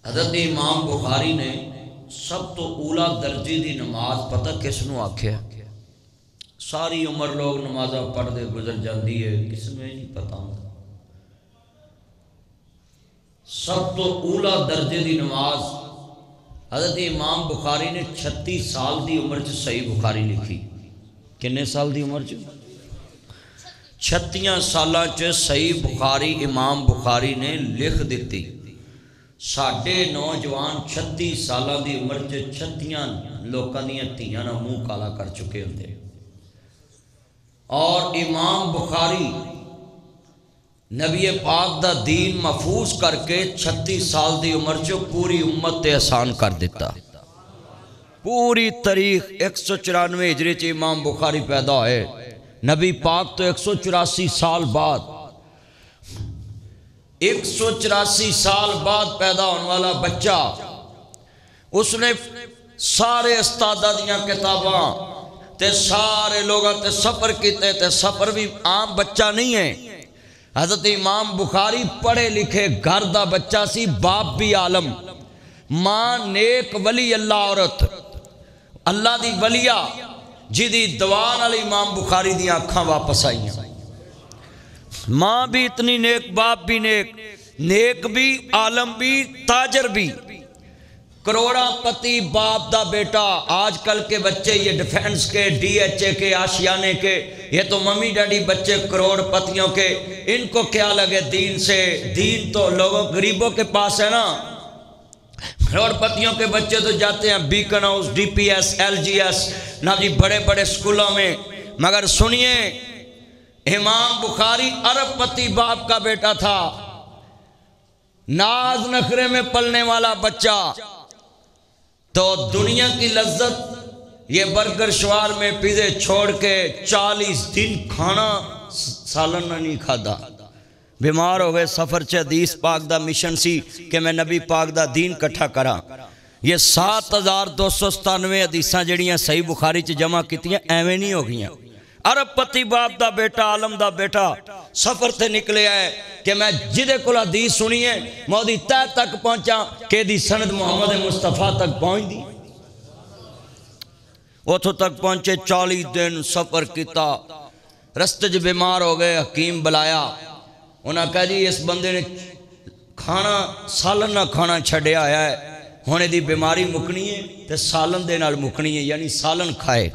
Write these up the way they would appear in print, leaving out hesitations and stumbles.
حضرت امام بخاری نے سب تو اولا درجے دی نماز پتہ کس نو آکھیا؟ ساری عمر لوگ نمازاں پڑھ دے گزر جاندی ہے، کس میں نہیں پتہ ہوتا۔ سب تو اولا درجے دی نماز حضرت امام بخاری نے 36 سال دی عمر چ صحیح بخاری لکھی۔ کنے سال دی عمر چ؟ 36 سالاں چ صحیح بخاری امام بخاری نے لکھ دیتی۔ ساڈے نوجوان 36 سالاں دی عمر چ 36 لوکاں دیاں دھیاں نہ منہ کالا کر چکے ہوندے، اور امام بخاری نبی پاک دا دین محفوظ کر کے 36 سال دی عمر چ پوری امت تے آسان کر دیتا۔ پوری تاریخ 194 ہجری چ امام بخاری پیدا ہوئے، نبی پاک تو 184 سال بعد 184 سال بعد پیدا ہونے والا بچہ، اس نے سارے استادہ دیاں کتاباں تے سارے لوگاں تے سفر کیتے، تے سفر بھی عام بچہ نہیں ہے۔ حضرت امام بخاری پڑھے لکھے گھر دا بچہ سی، باپ بھی عالم، ماں نیک ولی اللہ عورت، اللہ دی ولیہ جدی دعا نال امام بخاری دی آنکھاں واپس آئی ہیں۔ ماں بھی اتنی نیک، باپ بھی نیک، نیک بھی، عالم بھی، تاجر بھی، کروڑا پتی باپ دا بیٹا۔ آج کل کے بچے یہ ڈیفینس کے، ڈی ایچ اے کے، آشیانے کے، یہ تو ممی ڈیڈی بچے کروڑ پتیوں کے، ان کو کیا لگے دین سے؟ دین تو لوگوں غریبوں کے پاس ہے نا۔ کروڑ پتیوں کے بچے تو جاتے ہیں Beaconhouse, D P S, L G S, نہ جی بڑے بڑے سکولوں میں۔ مگر سنیے، امام بخاری ارب پتی باپ کا بیٹا تھا، ناز نخرے میں پلنے والا بچہ، تو دنیا کی لذت یہ برگر شوار میں پیزے چھوڑ کے 40 دن کھانا سالن نہیں کھادا۔ بیمار ہو گئے، سفر چ حدیث پاک دا مشن سی کہ میں نبی پاک دا دین کٹھا کرا۔ یہ 7297 حدیثاں جڑیاں صحیح بخاری چ جمع کیتیاں ایویں نہیں ہو گئیاں۔ عرب پتی باپ دا بیٹا، عالم دا بیٹا سفر تے نکلے آئے کہ میں جدے کل حدیث سنیے مودی تہ تک پہنچا کہ دی سند محمد مصطفیٰ تک پہنچ دی۔ اتھو تک پہنچے، 40 دن سفر کیتا، رستے جو بیمار ہو گئے، حکیم بلایا، انہاں کہا جی اس بندے نے کھانا سالن نہ کھانا چھڑے آیا ہے، ہونے دی بیماری مکنی ہے تے سالن دے نال مکنی ہے، یعنی سالن کھائے۔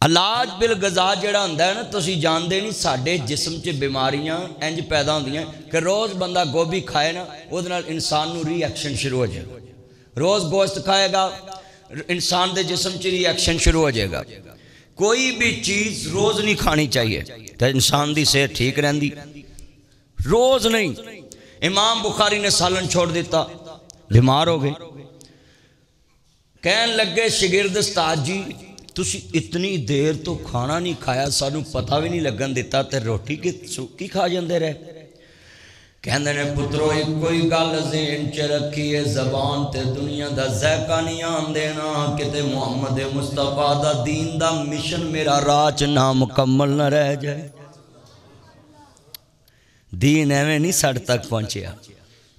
علاج بالغذا جڑا ہوندا ہے نا، تسی جان دے نہیں ساڈے جسم چ بیماریاں انج پیدا ہوندیاں کہ روز بندہ گوبھی کھائے نا، او دے نال انسان نو ری ایکشن شروع ہو جائے گا۔ روز گوشت کھائے گا، انسان دے جسم چ ری ایکشن شروع ہو جائے گا۔ کوئی بھی چیز روز نہیں کھانی چاہیے تو انسان دی صحت ٹھیک رہندی، روز نہیں۔ امام بخاری نے سالن چھوڑ دیتا، بیمار ہو گئے، کہن لگے شاگرد استاد جی تسی اتنی دیر تو کھانا نہیں کھایا، سانو پتہ بھی نہیں لگن دیتا تے روٹی کی کھا جاندے رہے۔ کہندے نے پترو ایک کوئی گل ذہن چ رکھیے، زبان تے دنیا دا ذائقہ نہیں آن دینا کتے محمد مصطفیٰ دا دین دا مشن میرا راہ چ نامکمل نہ رہ جائے۔ دین ایویں نہیں سڑ تک پہنچیا،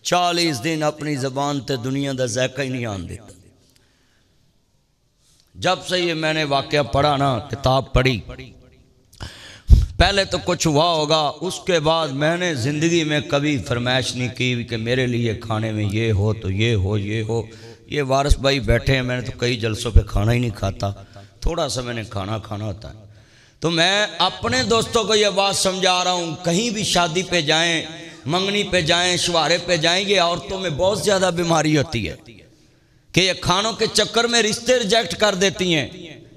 40 دن اپنی زبان تے دنیا دا ذائقہ ہی نہیں آن دیتا۔ جب سے یہ میں نے واقعہ پڑھا نا، کتاب پڑھی، پہلے تو کچھ ہوا ہوگا، اس کے بعد میں نے زندگی میں کبھی فرمائش نہیں کی کہ میرے لیے کھانے میں یہ ہو تو یہ ہو یہ ہو۔ یہ وارث بھائی بیٹھے ہیں، میں نے تو کئی جلسوں پہ کھانا ہی نہیں کھاتا، تھوڑا سا میں نے کھانا ہوتا ہے۔ تو میں اپنے دوستوں کو یہ بات سمجھا رہا ہوں، کہیں بھی شادی پہ جائیں، منگنی پہ جائیں، شوہرے پہ جائیں، یہ عورتوں میں بہت زیادہ بیماری ہوتی ہے کہ یہ کھانوں کے چکر میں رشتے ریجیکٹ کر دیتی ہیں۔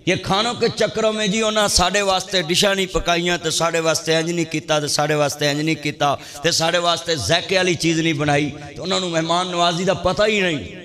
یہ کھانوں کے چکروں میں جی انہاں ساڑھے واسطے ڈشاں نہیں پکائیاں تے ساڑھے واسطے انج نہیں کیتا تے ساڑھے واسطے انج نہیں کیتا تے ساڑھے واسطے ذائقے والی چیز نہیں بنائی، تو انہوں نے مہمان نوازی دا پتہ ہی نہیں۔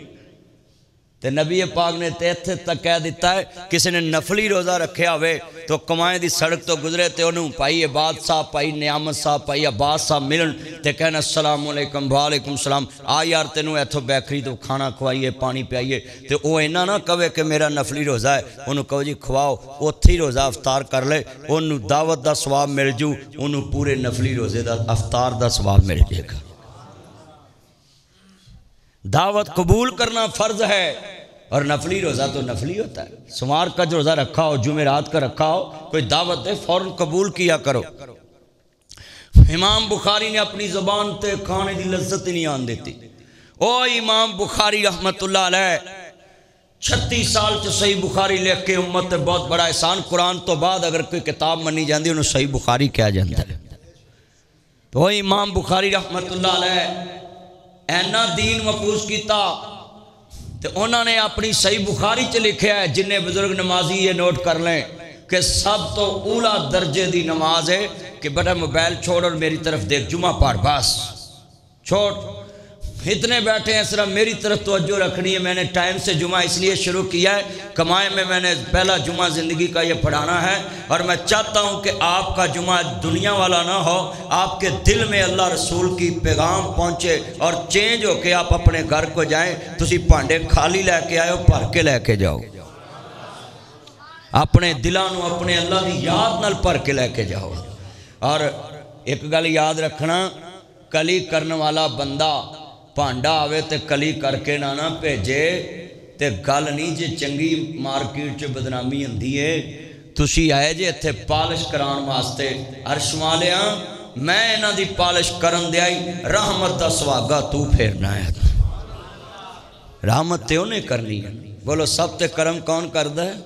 تے نبی پاک نے تیتھے تک کہہ دیتا ہے کسی نے نفلی روزہ رکھیا ہوئے تو کمائیں دی سڑک تو گزرے تے انہوں پائی عباد صاحب، پائی نعمت صاحب، پائی عباس صاحب ملن تے کہنا السلام علیکم، وعلیکم السلام، آ یار تینوں ایتھو بیکری تو کھانا کھوائیے، پانی پیائیے، تے وہ اینا نہ کہے کہ میرا نفلی روزہ ہے، انہوں کہو جی کھواؤ، اوتھے ہی روزہ افطار کر لے، انہوں دعوت دا ثواب مل جو، انہوں پورے نفلی روزے دا افطار دا ثواب مل جائے گا۔ دعوت قبول کرنا فرض ہے، اور نفلی روزہ تو نفلی ہوتا ہے۔ سوار کا جو روزہ رکھا ہو، جمعرات کا رکھا ہو، کوئی دعوت دے فوراً قبول کیا کرو۔ امام بخاری نے اپنی زبان تے کھانے دی لذت ہی نہیں آن دیتی۔ او امام بخاری رحمت اللہ علیہ 36 سال چ صحیح بخاری لکھ کے امت تے بہت بڑا احسان، قرآن تو بعد اگر کوئی کتاب منی جاندی انہوں صحیح بخاری کیا جاندہ ہے۔ تو امام بخاری رحمت اللہ علیہ اینا دین محفوظ کیتا، تو انہوں نے اپنی صحیح بخاری چ لکھیا ہے، جنہیں بزرگ نمازی یہ نوٹ کر لیں کہ سب تو اولا درجے دی نماز ہے کہ بیٹا موبائل چھوڑ اور میری طرف دیکھ، جمعہ پڑھ، بس چھوڑ، اتنے بیٹھے ہیں صرف میری طرف توجہ رکھنی ہے۔ میں نے ٹائم سے جمعہ اس لیے شروع کیا ہے، کمائے میں نے پہلا جمعہ زندگی کا یہ پڑھانا ہے، اور میں چاہتا ہوں کہ آپ کا جمعہ دنیا والا نہ ہو، آپ کے دل میں اللہ رسول کی پیغام پہنچے اور چینج ہو کے آپ اپنے گھر کو جائیں۔ تسی پانڈے خالی لے کے آئے ہو، بھر کے لے کے جاؤ، اپنے دلانوں اپنے اللہ کی یاد نال بھر کے لے کے جاؤ۔ اور ایک گل یاد رکھنا، کلی کرنے والا بندہ پانڈا آوے تے کلی کر کے نہ بھیجے تے گل نہیں جے چنگی مارکیٹ چ بدنامی ہوندی ہے۔ تسی آئے جے اتھے پالش کران واسطے، عرش والیاں میں انہاں دی پالش کرن دے آئی، رحمت دا سواگا تو پھیرنا ہے۔ رحمت تے انہیں کرنی ہے، بولو سب تے کرم کون کردہ ہے؟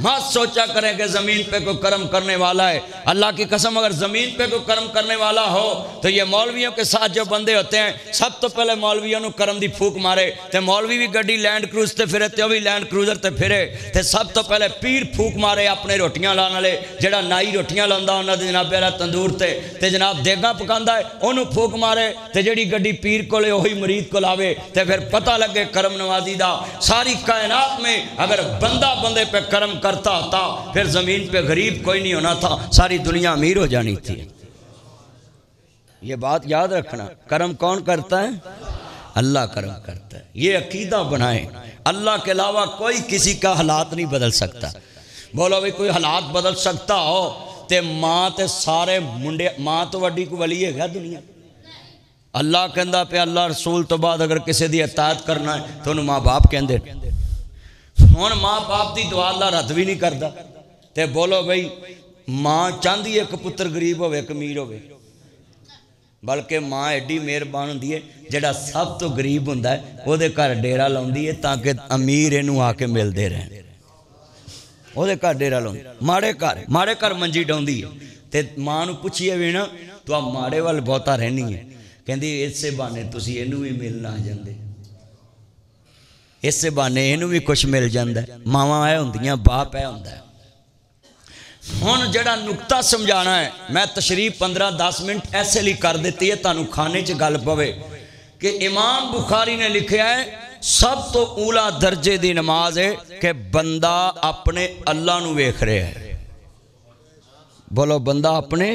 مت سوچا کریں کہ زمین پہ کوئی کرم کرنے والا ہے۔ اللہ کی قسم اگر زمین پہ کوئی کرم کرنے والا ہو تو یہ مولویوں کے ساتھ جو بندے ہوتے ہیں سب تو پہلے مولویوں نے کرم دی پھوک مارے، تے مولوی بھی گڈی لینڈ کروز تے پھرے، تے وہ بھی لینڈ کروزر تے پھرے، تے سب تو پہلے پیر پھوک مارے اپنے روٹیاں لانے لے، جڑا نائی روٹیاں لاندا انہاں دے جناب والا تندور تے جناب دیگاں پکاندا ہے انہوں پھوک مارے، تے جڑی گڈی پیر کو لے وہی مرید کو لاوے، تے پھر پتہ لگے کرم نوازی دا۔ ساری کائنات میں اگر بندہ بندے پہ کرم کرتا ہوتا پھر زمین پہ غریب کوئی نہیں ہونا تھا، ساری دنیا امیر ہو جانی تھی۔ یہ بات یاد رکھنا، کرم کون کرتا ہے؟ اللہ کرم کرتا ہے۔ یہ عقیدہ بنائیں، اللہ کے علاوہ کوئی کسی کا حالات نہیں بدل سکتا۔ بولو بھی کوئی حالات بدل سکتا ہو تے ماں تے سارے منڈے، ماں تو وڈی کو ولی ہے گا دنیا۔ اللہ کہندہ پہ اللہ رسول تو بعد اگر کسی دی اطاعت کرنا ہے تو انہوں ماں باپ کہندے، ہون ماں باپ دی دعا اللہ رد بھی نہیں کردا۔ تے بولو بھئی ماں چاندی ایک پتر غریب ہوئے ایک امیر ہوئے، بلکہ ماں ایڈی مہربان ہوندی ہے جڑا سب تو غریب ہوندا ہے او دے گھر ڈیرا لاؤندی ہے تاکہ امیر اینوں آ کے ملدے رہن، او دے گھر ڈیرا لاؤندی، ماڑے گھر منجی ڈاؤندی ہے۔ تے ماں نوں پوچھئے بھی نا تو آپ ماڑے وال بہتا رہنی ہے، کہندی اس سے بانے تسی اینوں بھی ملنا آ جاندے، اس سے بانے اینوں بھی کچھ مل جاندہ ہے، ماواں آئے ہوندیاں باپ آئے ہوندہ ہے۔ ہون جڑا نکتہ سمجھانا ہے، میں تشریف 15-10 منٹ ایسے لی کر دیتی ہے تانوں کھانے چ گل پوے کہ امام بخاری نے لکھیا ہے سب تو اولا درجے دی نماز ہے کہ بندہ اپنے اللہ نو ویکھ رہے ہے۔ بولو بندہ اپنے،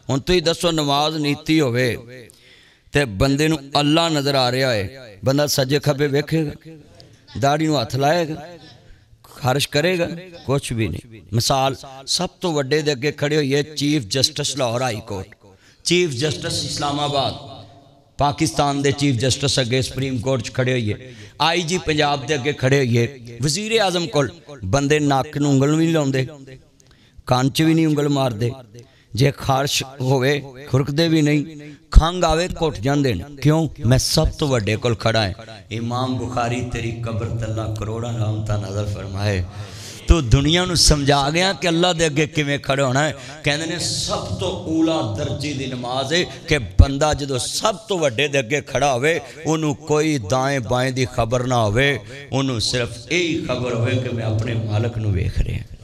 ہن تو ہی دسو نماز نیتی ہوئے تے بندے نو اللہ نظر آ رہا ہے، بندہ سجے کھبے ویکھے گا، داڑھی نو ہاتھ لائے گا، خارش کرے گا؟ کچھ بھی نہیں۔ مثال سب تو وڈے دے اگے کھڑے ہوئے chief justice Lahore high court, chief justice Islamabad Pakistan دے چیف جسٹس اگے سپریم کورٹ کھڑے ہوئے، آئی جی پنجاب دے اگے کھڑے ہوئے، وزیر اعظم کول بندے ناک نو انگل بھی لاؤندے، کان چ بھی نہیں انگل مار دے، جے خارش ہوئے کھرک دے بھی نہیں، کھانگ آوے کوٹ جاندے، کیوں؟ میں سب تو وڈے کل کھڑا ہے۔ امام بخاری تیری قبر اللہ کروڑا رحمتہ نظر فرمائے، تو دنیا نو سمجھا گیا کہ اللہ دے اگے کیویں کھڑے ہونا ہے۔ کہندے نے سب تو اولا درجے دی نماز ہے کہ بندہ جدو سب تو وڈے دے اگے کھڑا ہوئے انہوں کوئی دائیں بائیں دی خبر نہ ہوئے، انہوں صرف یہی خبر ہوئے کہ میں اپنے مالک نو ویکھ رہے ہیں۔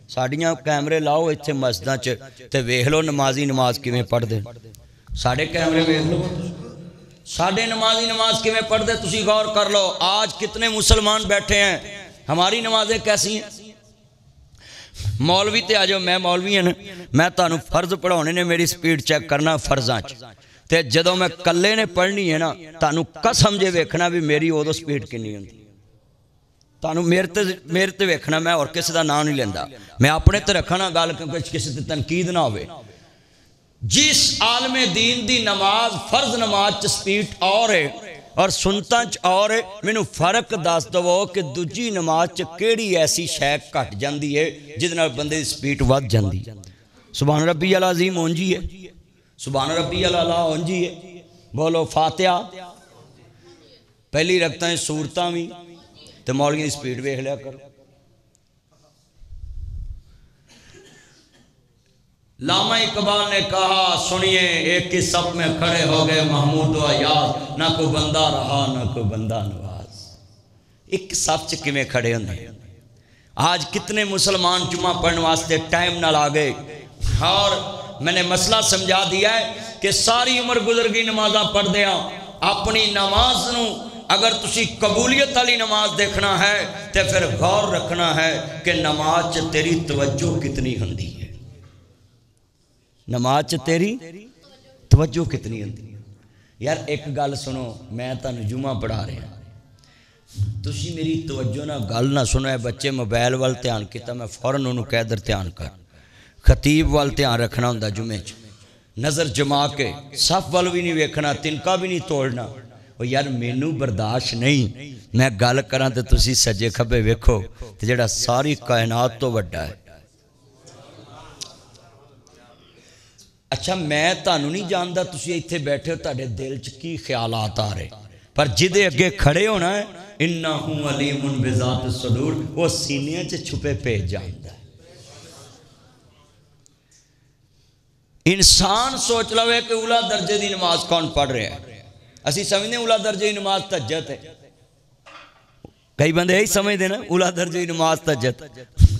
ساڑیاں کیمرے لاؤ اتھے مسجداں چ تے ویکھ لو نمازی نماز کیویں پڑھ دے، ساڑے کیمرے ویکھ لو ساڑے نمازی نماز کیویں پڑھ دے، تسی غور کر لو آج کتنے مسلمان بیٹھے ہیں، ہماری نمازیں کیسی ہیں؟ مولوی تے آجو، میں مولوی ہیں، میں تانوں فرض پڑھانے نے میری سپیڈ چیک کرنا فرضاں تے جدوں میں کلے نے پڑھنی ہے نا تانوں قسم جے ویکھنا بھی میری او دو سپیڈ کنی ہوندی، تانوں میرے تے ویکھنا، میں اور کسی دا نام نہیں لیندہ، میں اپنے تے رکھنا گال کسی تے تنقید نہ ہوئے۔ جس عالم دین دی نماز فرض نماز چ سپیٹ اور ہے اور سنتاں چ اور ہے، مینوں فرق دس دو کہ دوجی نماز چ کیڑی ایسی شے گھٹ جاندی ہے جس نال بندے دی سپیٹ ود جاندی؟ سبحان ربی العظیم اونجی ہے، سبحان ربی الاعلی اونجی ہے۔ بولو فاتحہ پہلی رکعتاں سورتاں وی تے مولوی دی سپیڈ ویکھ لیا کرو۔ علامہ اقبال نے کہا سنیے ایک ہی صف میں کھڑے ہو گئے محمود و ایاز، نہ کوئی بندہ رہا نہ کوئی بندہ نواز۔ ایک صف چ کیویں کھڑے ہوندے؟ آج کتنے مسلمان جمعہ پڑھنے واسطے ٹائم نہ آ گئے، اور میں نے مسئلہ سمجھا دیا ہے کہ ساری عمر گزر گئی نمازاں پڑھ دیا، اپنی نماز نو اگر تسی قبولیت والی نماز دیکھنا ہے تو پھر غور رکھنا ہے کہ نماز چ تیری توجہ کتنی ہوندی ہے، نماز چ تیری توجہ کتنی ہوندی ہے۔ یار ایک گل سنو، میں تانوں جمعہ پڑھا رہا ہوں، تسی میری توجہ نہ گل نہ سنو، بچے موبائل وال دھیان کیتا میں فوراً انہوں کہہ در دھیان کر، خطیب وال دھیان رکھنا ہوندا جمعے چ، نظر جما کے صف وال بھی نہیں ویکھنا، تنکا بھی نہیں توڑنا۔ وہ یار مینوں برداشت نہیں میں گل کراں تے تسی سجے کھبے ویکھو تے جڑا ساری کائنات تو وڈا ہے۔ اچھا میں تانوں نہیں جاندا تسی ایتھے بیٹھے ہو تہاڈے دل چ کی خیالات آ رہے، پر جدے اگے کھڑے ہونا ہے انہ علیم بذات الصدور، وہ سینیاں چ چھپے پہ جاندا ہے۔ انسان سوچ لوے کہ اولا درجے دی نماز کون پڑھ رہے ہیں، اسی سمجھنے اولا درجے دی نماز تہجد ہے، کئی بندے یہی سمجھتے نا اولا درجے دی نماز تہجد۔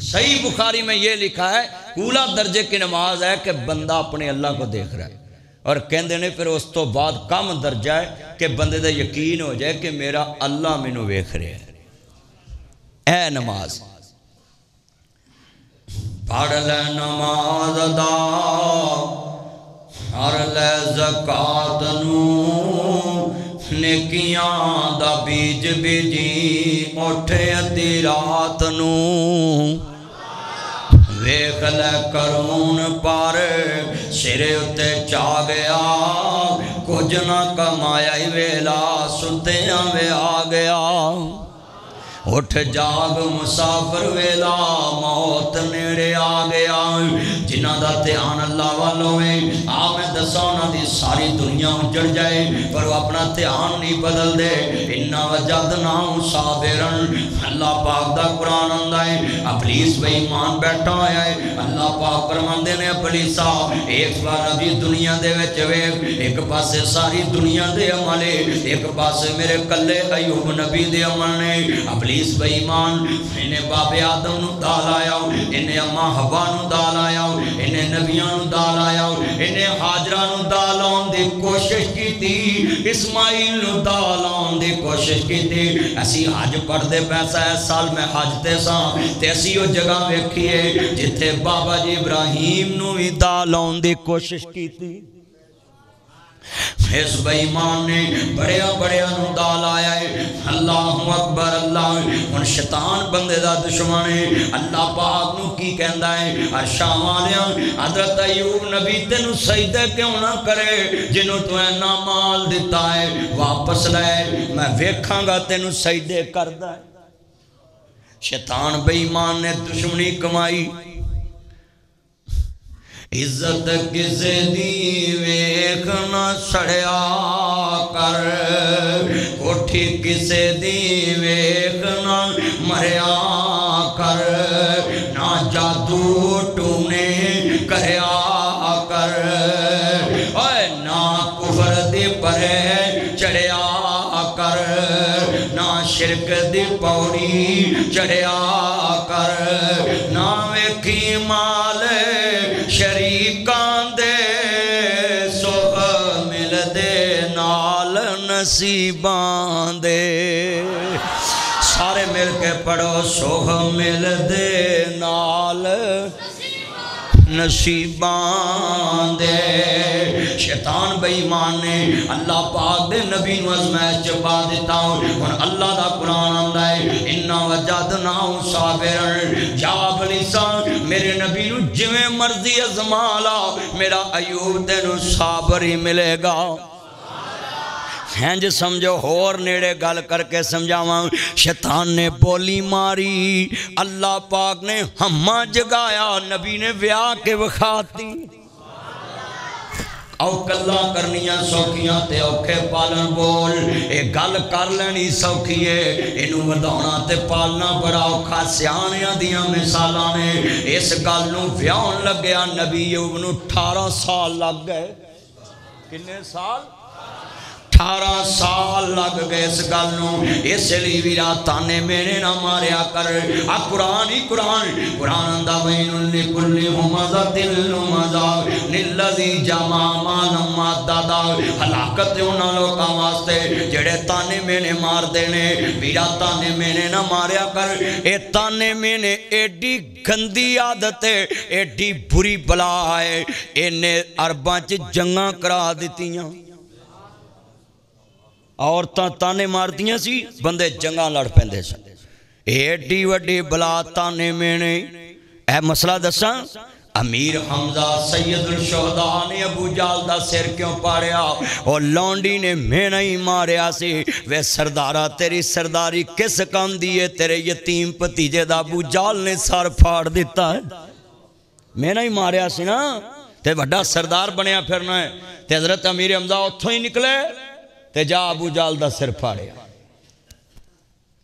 صحیح بخاری میں یہ لکھا ہے اولا درجے کی نماز ہے کہ بندہ اپنے اللہ کو دیکھ رہا ہے، اور کہندے نے پھر اس تو بعد کم درجہ ہے کہ بندے دا یقین ہو جائے کہ میرا اللہ مینوں ویکھ رہا ہے۔ اے نماز پڑھ لے نماز ادا ہر لے زکات نو، نیکیاں دا بیج بیجی اٹھے ادھی رات نو، ویکھ لے کرون پر سرے اتے چا گیا، کچھ نہ کمایا ہی ویلا ستیاں وے آ گیا، اٹھ جاگ مسافر ویلا موت نیڑے آ گیا، جنہ دا دھیان اللہ والوں ہے میں دسا انہاں دی ساری دنیا اجڑ جائے پر وہ اپنا دھیان نہیں بدل دے۔ اِنَّا وَجَدْنَاهُ صَابِرًا، اللہ پاک دا قرآن آندا ہے ابلیس بے ایمان بیٹھا ہویا ہے، اللہ پاک فرماندے نے ابلیسا ایک بار ابھی دنیا دے وچ ویکھ، ایک پاسے ساری دنیا دے عمل ہے، ایک پاسے میرے کلے ایوب نبی دے عمل نے۔ ابلیس بے ایمان انہیں باب آدم نو دال آیا، انہیں اماں حوا نو دال آیا، انہیں نبیاں نو دال آیا، انہیں حاجرہ نو دال آن دی کوشش کی تھی، اسماعیل نو دال آن دی کوشش کی تھی۔ ایسی حج پڑھ دے پیسہ ہے سال میں حج تے ساں تے ایسی وہ جگہ ویکھیے جتھے بابا جی ابراہیم نو ہی دال آن دی کوشش کی تھی۔ اس بے ایمان نے بڑیا نو دال آیا ہے، اللہ اکبر اللہ۔ ان شیطان بندے دا دشمن ہے، اللہ پاک نو کی کہندا ہے عرشاں والیاں حضرت ایوب نبی تینو سجدے کیوں نہ کرے، جنوں تو اینا مال دیتا ہے واپس لے، میں ویکھاں گا تینو سجدے کردا ہے۔ شیطان بے ایمان نے دشمنی کمائی، عزت کسے دی ویکھ نہ سڑیا کر، کوٹھی کسے دی ویکھ نہ مریا کر، نہ جادو ٹونے کریا کر، نہ کفر دی پرے چڑھیا کر، نہ شرک دی پوڑی چڑھیا کر، نہ ویکھی مال شریکان دے سوخ مل دے نال نصیبان دے، سارے مل کے پڑھو سوخ مل دے نال نصیبان دے۔ شیطان بے ایمان نے اللہ پاک دے نبی نو ازمائش چ پا دیتا ہوں۔ اللہ دا قرآن آندا ہے اِنَّا وَجَدْنَاهُ صَابِرًا، جا بلیسا میرے نبی نو جویں مرضی ازما لا، میرا ایوب تینو صابر ہی ملے گا۔ ہینج سمجھو ہور نیڑے گل کر کے سمجھاواں، شیطان نے بولی ماری، اللہ پاک نے ہمہ جگایا، نبی نے ویاہ کے وکھاتی۔ او کلا کرنیاں سوکھیاں تے اوکھے پالن بول، اے گل کر لینی سوکھی ہے، انہوں وداؤنا تے پالنا بڑا اوکھا، سیانیاں دیاں مثالاں نے۔ اس گل نو ویاہن لگیا نبی ایوب نو 18 سال لگ گئے۔ کنے سال؟ 18 سال لگ گئے اس گل نو۔ اس لیے ویرا تانے میرے نہ ماریا کر، آ قرآن ہی قرآن اندہ وین لکل ہمزہ دل لمزہ نلذی جمع مالا ماددہ، ہلاکت انہاں لوگاں واسطے جڑے تانے مینے مار دینے۔ ویرا تانے مینے نہ ماریا کر، اے تانے مینے ایڈی گندی عادت ہے، ایڈی بری بلا ہے، انہیں عرباں چ جنگاں کرا دیتیاں۔ عورتاں تانے ماردیاں سی، بندے جنگاں لڑ پیندے سن۔ ایڈی وڈی بلا تانے مینے۔ اے مسئلہ دساں، امیر حمزہ سید الشہداء نے ابو جہل دا سر کیوں پاڑیا؟ اور لونڈی نے مینا ہی ماریا سی۔ وے سردارہ تیری سرداری کس کام دیئے؟ تیرے یتیم پتیجے دا ابو جہل نے سر پھاڑ دیتا ہے۔ مینا ہی ماریا سی نا، تے بڑا سردار بنیا پھرنا ہے۔ تے حضرت امیر حمزہ اتھوں ہی نکلے تے جا ابو جہل دا سر پھاڑیا۔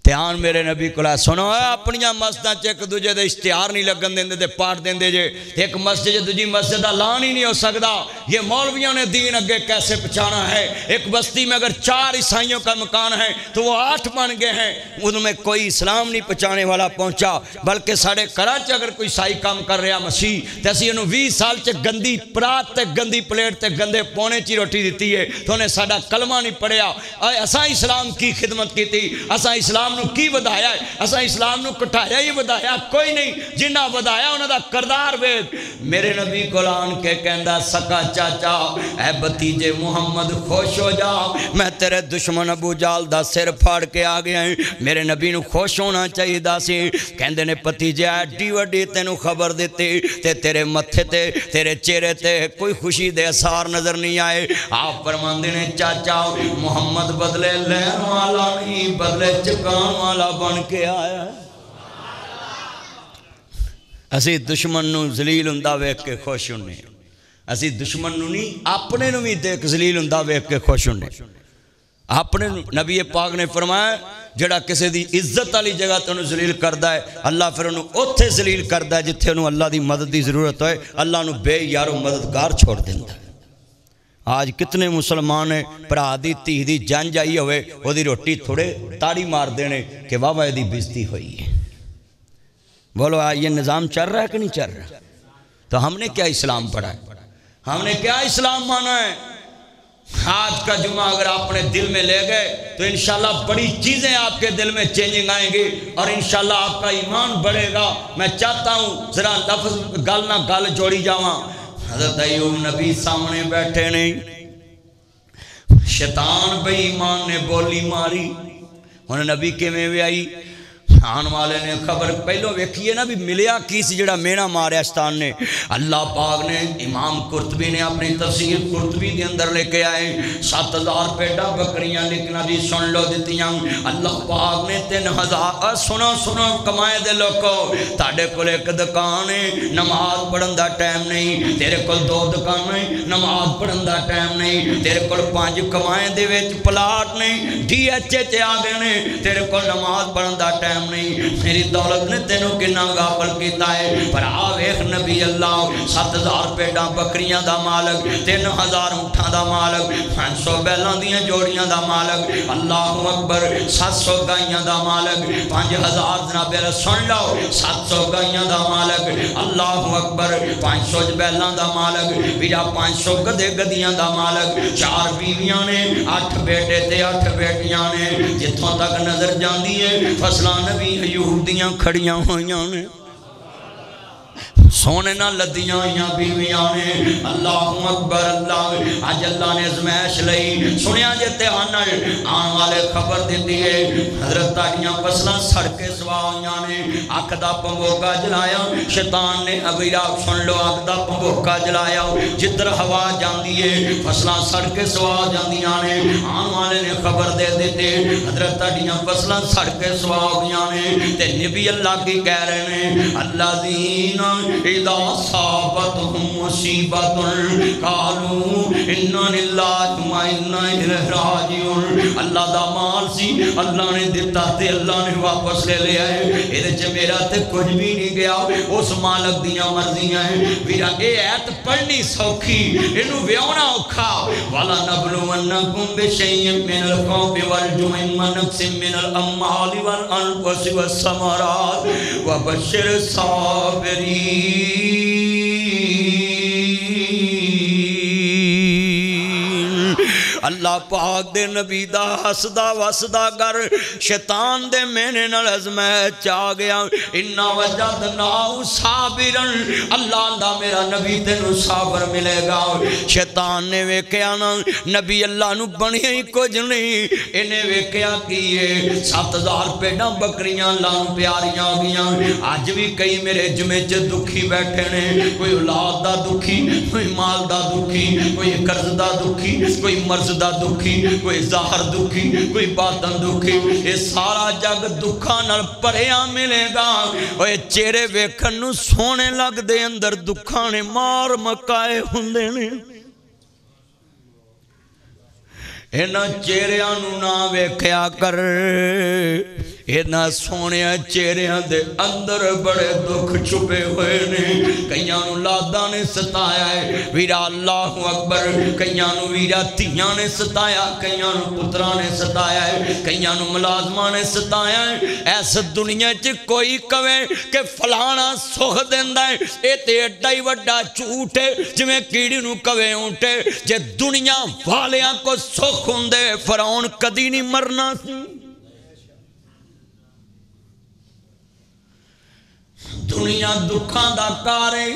دھیان میرے نبی کو لائے سنو، اپنیاں مسجداں چ ایک دوجے دے اشتہار نہیں لگن دیندے دے پاٹ دیندے جے، ایک مسجد دوجی مسجد دا لان ہی نہیں ہو سکتا۔ یہ مولویوں نے دین اگے کیسے پہچانا ہے؟ ایک بستی میں اگر 4 عیسائیوں کا مکان ہے تو وہ 8 بن گئے ہیں، ان میں کوئی اسلام نہیں پہنچانے والا پہنچا، بلکہ ساڑھے کراچ اگر کوئی عیسائی کام کر رہا مسیح تے اسی انہوں 20 سال چ گندی پرات تے گندی پلیٹ تے گندے پونے چی روٹی دیتی ہے تو انہیں ساڑھا کلمہ نہیں پڑھیا۔ اساں اسلام کی خدمت کی تھی، اساں اسلام نو کی ودایا ہے، اساں اسلام نو کٹایا ہی ودایا کوئی نہیں، جنہ ودایا انہوں دا کردار وید۔ میرے نبی قرآن کے کہندہ سکا چاچا اے بتیجے محمد خوش ہو جا، میں تیرے دشمن ابو جہل دا سر پھاڑ کے آگیا ہیں۔ میرے نبی نو خوش ہونا چاہیے دا سی، کہندے نے پتیجے ایڈی وڈی تینو خبر دیتی تے تیرے متھے تے تیرے چہرے تے کوئی خوشی دے اثار نظر نہیں آئے۔ آپ فرماندے نے چاچا محمد بدلے لین والا نہیں، بدلے چکان والا بن کے آیا ہے۔ اسی دشمن نو ذلیل ہوندا ویکھ کے خوش ہونے، اسی دشمن نو نہیں اپنے نو بھی دیکھ ذلیل ہوندا ویکھ کے خوش ہونے۔ اپنے نبی پاک نے فرمایا جڑا کسی دی عزت والی جگہ تے انہوں ذلیل کردا ہے، اللہ پھر انہوں اوتھے ذلیل کردا ہے جتھے انہوں اللہ دی مدد دی ضرورت ہے، اللہ انہوں بے یارو مددگار چھوڑ دیندا ہے۔ آج کتنے مسلمان ہیں پرا دی تیہ دی جان جائی ہوئے وہ دی روٹی تھوڑے تاڑی مار دینے کہ واہ واہ دی بزتی ہوئی ہے۔ بولو یہ نظام چل رہا ہے کہ نہیں چل رہا؟ تو ہم نے کیا اسلام پڑھا ہے؟ ہم نے کیا اسلام مانا ہے؟ آج کا جمعہ اگر آپ نے دل میں لے گئے تو انشاءاللہ بڑی چیزیں آپ کے دل میں چینجنگ آئیں گی اور انشاءاللہ آپ کا ایمان بڑھے گا۔ میں چاہتا ہوں ذرا لفظ گل نہ گل جوڑی جاواں۔ حضرت ایوب نبی سامنے بیٹھے نہیں، شیطان بے ایمان نے بولی ماری، انہیں نبی کے میں بھی آئی، آن والے نے خبر پہلو ویکھیے نا بھی ملیا کیسی جڑا مینا ماریا شیطان نے۔ اللہ پاک نے امام قرطبی نے اپنی تفسیر قرطبی دے اندر لے کے آئے 7000 پیڑا بکریاں لکھنا بھی سن لو دیتیاں۔ اللہ پاک نے 3000 سنو کمائے دے لوگو، تاڑے کل ایک دکان ہے نماز پڑھن دا ٹائم نہیں، تیرے کل 2 دکان ہے نماز پڑھن دا ٹائم نہیں، تیرے کل 5 کمائے دے ویچ پلاٹ نہیں، ڈی ایچ ایچ آگے نے، تیرے کل نماز پڑھن دا ٹائم نہیں، میری دولت نے تینوں کنا غافل کیتا ہے۔ پر آویخ نبی اللہ 7000 پیڑاں بکریاں دا مالک، 3000 اونٹاں دا مالک، 500 بیلان دیاں جوڑیاں دا مالک، اللہ اکبر 700 گائیاں دا مالک، 5000 جناب سن لو 700 گائیاں دا مالک، اللہ اکبر 500 بیلان دا مالک، بیجا 500 گدے گدیاں دا مالک، 4 بیویاں نے 8 بیٹے تے 8 بیٹیاں نے، جتوں تک نظر جاندی ہے فصلان نبی ایوب دیاں کھڑیاں ہویاں نے۔ سونے نہ لدیاں یا بیویاں نے اللہ اکبر اللہ آج اللہ نے ازمائش لئی سنیا جتے آن والے خبر دیتی ہے حضرت تاریاں پسلہ سڑکے سواہیاں نے آکھدہ پنگوکا جلایا شیطان نے ابیرہ سن لو آکھدہ پنگوکا جلایا جدر ہوا جان دیئے پسلہ سڑکے سواہ جان دیاں نے آن والے نے خبر دے دیتے حضرت تاریاں پسلہ سڑکے سواہیاں نے تے نبی اللہ کی کہہ رہے ہیں اللہ دین اذا صابتهم مصیبت قالوا انا للہ و انا الیہ راجعون اللہ دا مال سی اللہ نے دیتا تے اللہ نے واپس لے لیا ہے ادھے چ میرا تے کچھ بھی نہیں گیا اس مالک دیاں مرضیاں ہیں ویرا اے ایت پڑھنی سوکھی انہوں ویونا اوکھا والا نبلونکم بشیء من الخوف والجوع ونقص من الاموال والانفس والثمرات وبشر الصابرین اللہ پاک دے نبی دا حسدہ وسدہ گر شیطان دے مینے نال ازمائش چاہ گیا انا وجدناہو صابرن اللہ دا میرا نبی تینو صابر ملے گا شیطان نے ویکیا نا نبی اللہ نو بنی ہی کچھ نہیں انہیں ویکیا کیے 7000 پیڑاں بکریاں لان پیاریاں گیاں آج بھی کئی میرے جمعے چ دکھی بیٹھے نے کوئی اولاد دا دکھی کوئی مال دا دکھی کوئی قرض دا دکھی کوئی مرض دا دکھی کوئی ظاہر دکھی کوئی باطن دکھی یہ سارا جگ دکھا نال پڑھیا ملے گا اور چہرے ویکھن نو سونے لگ دے اندر دکھا نے مار مکائے ہوندے نے اینا چہریاں نو نہ ویکھیا کر اینا سونے چہریاں دے اندر بڑے دکھ چھپے ہوئے نے کئیاں نو لادا نے ستایا ہے ویرا اللہ اکبر کئیاں نو ویرا تیاں نے ستایا کئیاں نو پترہ نے ستایا ہے کئیاں نو ملازمہ نے ستایا ہے ایسا دنیا چ کوئی کوئے کہ فلانا سوخ دیندہ ہے اے تے اڈائی وڈا چوٹے جمیں کیڑی نو کوئے اونٹے جے دنیا والیاں کو سوخ ہوندے فرعون کدی نہیں مرنا سی دنیا دکھاں دا کارے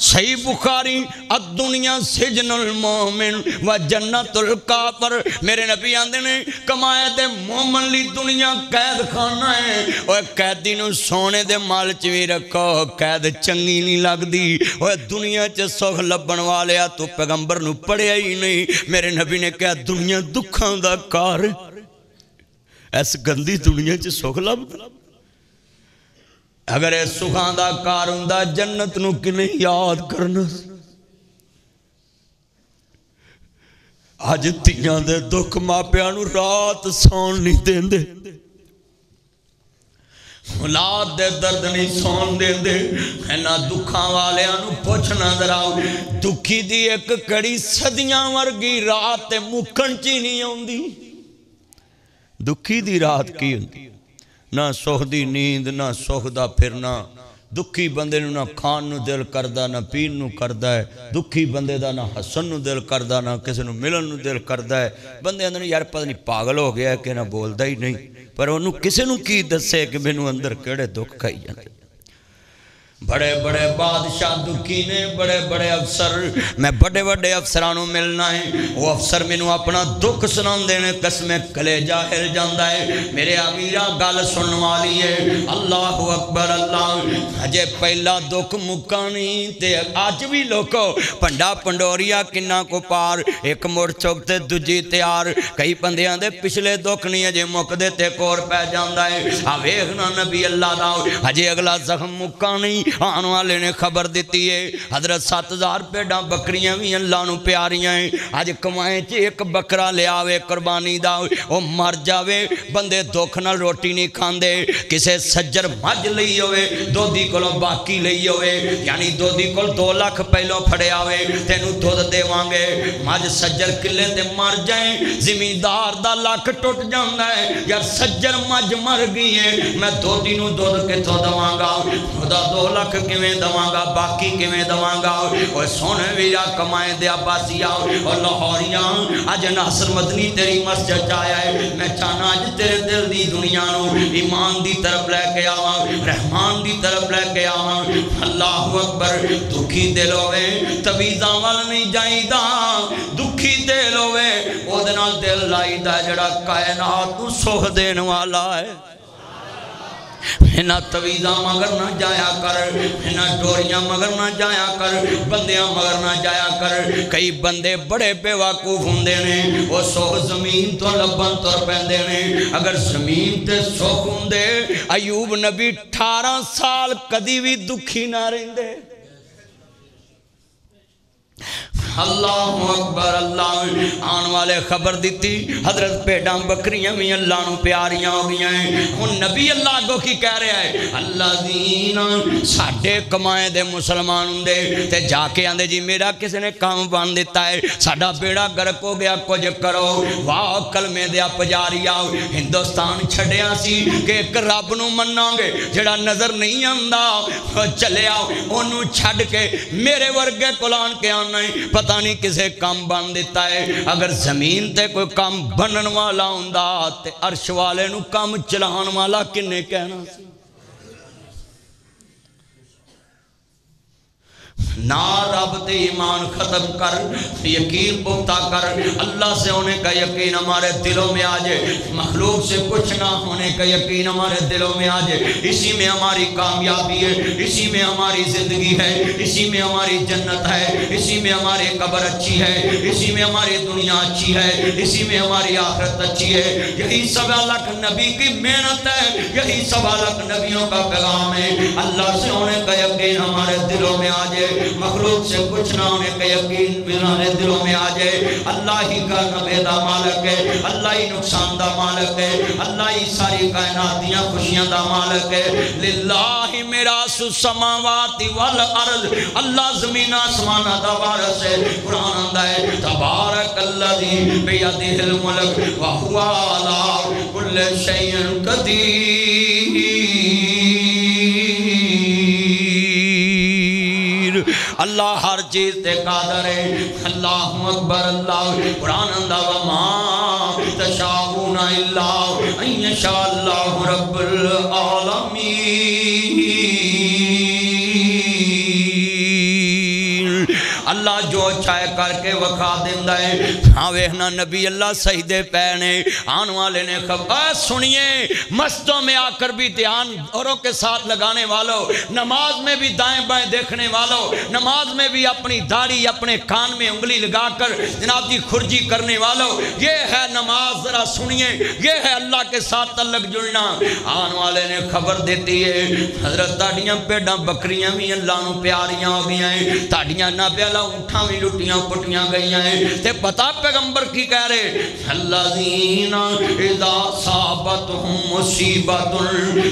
صحیح بخاری الدنیا سجن المومن و جنت الکافر میرے نبی آندے نے کمائے دے مومن لی دنیا قید خانہ ہے اور قیدی نو سونے دے مال چوی رکھو قید چنگی نہیں لگ دی اور دنیا چے سوخ لبن والیا تو پیغمبر نو پڑھیا ہی نہیں میرے نبی نے کہا دنیا دکھاں دا کار ایس گندی دنیا چے سوخ لب اگر اے سکھاں دا کار ہوندا جنت نو کنے یاد کرنا آج تیاں دے دکھ ماپیاں نو رات سون نہیں دین دے اولاد دے درد نہیں سون دین دے اینا دکھاں والے انو پوچھنا دراؤ دکھی دی ایک کڑی صدیاں ورگی رات مکن چی نہیں ہوندی دکھی دی رات کی ہوندی نہ سوخ دی نیند نہ سوخ دا پھرنا دکھی بندے نو نہ کھان نو دل کردہ نہ پین نو کردہ ہے دکھی بندے دا نہ حسن نو دل کردہ نہ کسی نو ملن نو دل کردہ ہے بندے اندر یار پتہ نہیں پاگل ہو گیا ہے کہ نہ بولدہ ہی نہیں پر انہوں کسی نو کی دسے کہ میں نو اندر کڑے دکھ کھائی جانے بڑے بڑے بادشاہ دکھی نے بڑے بڑے افسر میں بڑے بڑے افسرانوں ملنا ہے وہ افسر میں نو اپنا دکھ سنان دینے قسم کلیجہ ہل جاندہ ہے میرے امیرہ گال سنن والی ہے اللہ اکبر اللہ اجے پہلا دکھ مکانی تے آج بھی لوگو پنڈا پنڈوریا کنہ کو پار ایک مڑ چوکتے دجی تیار کئی پندیاں دے پچھلے دکھ نہیں اجے مک دیتے کور پہ جاندہ ہے آویخنا نبی اللہ داؤ اجے اگلا زخم مکانی آن والے نے خبر دیتی ہے حضرت 7000 پیڑاں بکریاں بھی اللہ نو پیاریاں ہیں آج کمائیں چے ایک بکرا لے آوے قربانی دا وہ مر جاوے بندے دکھ نہ روٹی نہیں کھاندے کسے سجر مجھ لئی ہوئے دو دی کلو باقی لئی ہوئے یعنی دو دی کل 2 لاکھ پہلو پھڑے آوے تینو دودھ دے وانگے مجھ سجر کلے دے مر جائیں زمیندار دا لاکھ ٹوٹ جاندہ ہے یار سجر مجھ مر گئی ہے میں 2 دنوں دودھ کے تو دوانگا خدا 2 لکھ کیویں دواں گا باقی کیویں دواں گا اوے سونے ویرا کمائے دیا باسیا اور لاہوریاں اج ناصر مدنی تیری مسجد آیا ہے میں چاہنا اج تیرے دل دی دنیا نو ایمان دی طرف لے کے آواں رحمان دی طرف لے کے آواں اللہ اکبر دکھی دل ہوئے تویزاں وال نہیں جائیدا دکھی دل ہوئے او دے نال دل لائیدا جڑا کائنات نو سوہ دین والا ہے انہاں تویزاں مگر نہ جایا کر انہاں ڈوریاں مگر نہ جایا کر بندیاں مگر نہ جایا کر کئی بندے بڑے بے وقوف ہوندے نے وہ سوہ زمین تو لبن تر پیندے نے اگر زمین تے سوہ ہوندے ایوب نبی 18 سال کدی بھی دکھی نہ رہندے اللہ اکبر اللہ آن والے خبر دیتی حضرت پیڑاں بکریاں بھی اللہ نو پیاریاں ہو گیا ہیں ہن نبی اللہ کو کی کہہ رہے ہیں اللہ دین ساڑھے کمائے دے مسلمان ہوندے تے جا کے آندے جی میرا کسی نے کام بان دیتا ہے ساڑھا بیڑا گرک ہو گیا کچھ کرو واہ کلمے دیا پجاری آؤ ہندوستان چھڑیا سی کہ ایک رب نو مننا گے جڑا نظر نہیں آندہ چلے آؤ انہوں چھڑ کے میرے ورگے کلان کے آنا ہے پتہ نہیں کسے کام بن دیتا ہے اگر زمین تے کوئی کام بنن والا ہوندہ تے عرش والے نو کام چلان والا کنے کہنا سی نا رب تے ایمان ختم کر یقین پختہ کر اللہ سے ہونے کا یقین ہمارے دلوں میں آجے مخلوق سے کچھ نہ ہونے کا یقین ہمارے دلوں میں آجے اسی میں ہماری کامیابی ہے اسی میں ہماری زندگی ہے اسی میں ہماری جنت ہے اسی میں ہماری قبر اچھی ہے اسی میں ہماری دنیا اچھی ہے اسی میں ہماری آخرت اچھی ہے یہی 1.25 لاکھ نبی کی محنت ہے یہی 1.25 لاکھ نبیوں کا پیغام ہے اللہ سے ہونے کا یقین ہمارے دلوں میں آجے مخلوق سے کچھ نہ ہونے کا یقین ہمارے دلوں میں آجے اللہ ہی کا نبیدہ مالک ہے اللہ ہی نقصان دا مالک ہے اللہ ہی ساری کائنات دیاں خوشیاں دا مالک ہے للہ میراث السماوات والارض اللہ زمین آسمان دا وارث ہے قرآن آندہ ہے تبارک الذی بیدہ الملک وہو علی کل شیء قدیر اللہ ہر چیز تے قادر ہے اللہ اکبر اللہ قرآن اندہ وما تشاؤون الا ان یشاء اللہ رب العالمین اللہ جو چاہے کر کے وکھا دیندہ ہے ہاں ویہنا نبی اللہ سجدے پہنے آن والے نے خبر سنیے مسجدوں میں آ کر بھی دھیان اوروں کے ساتھ لگانے والوں نماز میں بھی دائیں بائیں دیکھنے والوں نماز میں بھی اپنی داڑھی اپنے کان میں انگلی لگا کر جناب جی خرجی کرنے والوں یہ ہے نماز ذرا سنیے یہ ہے اللہ کے ساتھ تعلق جڑنا آن والے نے خبر دیتی ہے حضرت تاڑیاں پیڑاں بکریاں بھی اللہ نو پیاریاں ہو گیا ہیں تاڑیاں نہ بیالا اٹھاں بھی لٹیاں پٹیاں گئیاں ہیں تے پتا پیغمبر کی کہہ رہے الذین اذا صابتہم مصیبت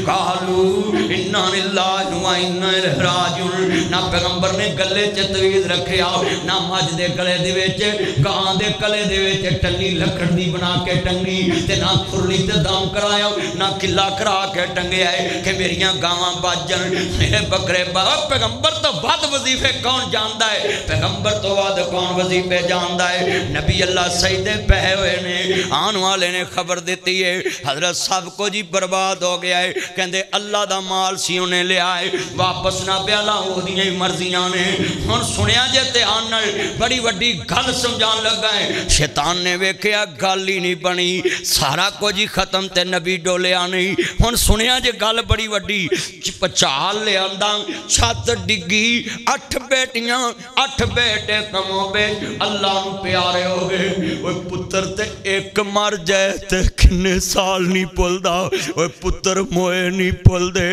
قالوا انا للہ و انا الیہ راجعون نہ پیغمبر نے گلے چ تویز رکھے آؤ نہ مجھ دے گلے دے وچ گاں دے گلے دے وچ ٹنگی لکڑ دی بنا کے ٹنگی تے نہ کھرلی تے دم کرایا نہ کلا کرا کے ٹنگے آئے کہ میریاں گاواں باجن میرے بکرے پیغمبر تو بعد وظیفے کون جاندا ہے پیغمبر تو بعد کون وظیفے جاندا ہے نبی اللہ سجدے پہ ہوئے نے آن والے نے خبر دیتی ہے حضرت صاحب کو جی برباد ہو گیا ہے کہندے اللہ دا مال سی انہیں لے آئے واپس نہ بیالا ہو دیئے مرضیاں نے ہن سنیا جاتے آنر بڑی وڈی گل سمجھان لگا ہے شیطان نے ویکھیا گل ہی نہیں بنی سارا کو جی ختم تے نبی ڈولے آنے ہن سنیا جے گل بڑی وڈی پچال لے آندہ چھت ڈگی 8 بیٹیاں 8 بیٹے کموں پہ اللہ نو پیارے ہو گئے وہ پتر تے ایک مر جائے تے کنے سال نہیں پل دا وہ پتر موئے نہیں پل دے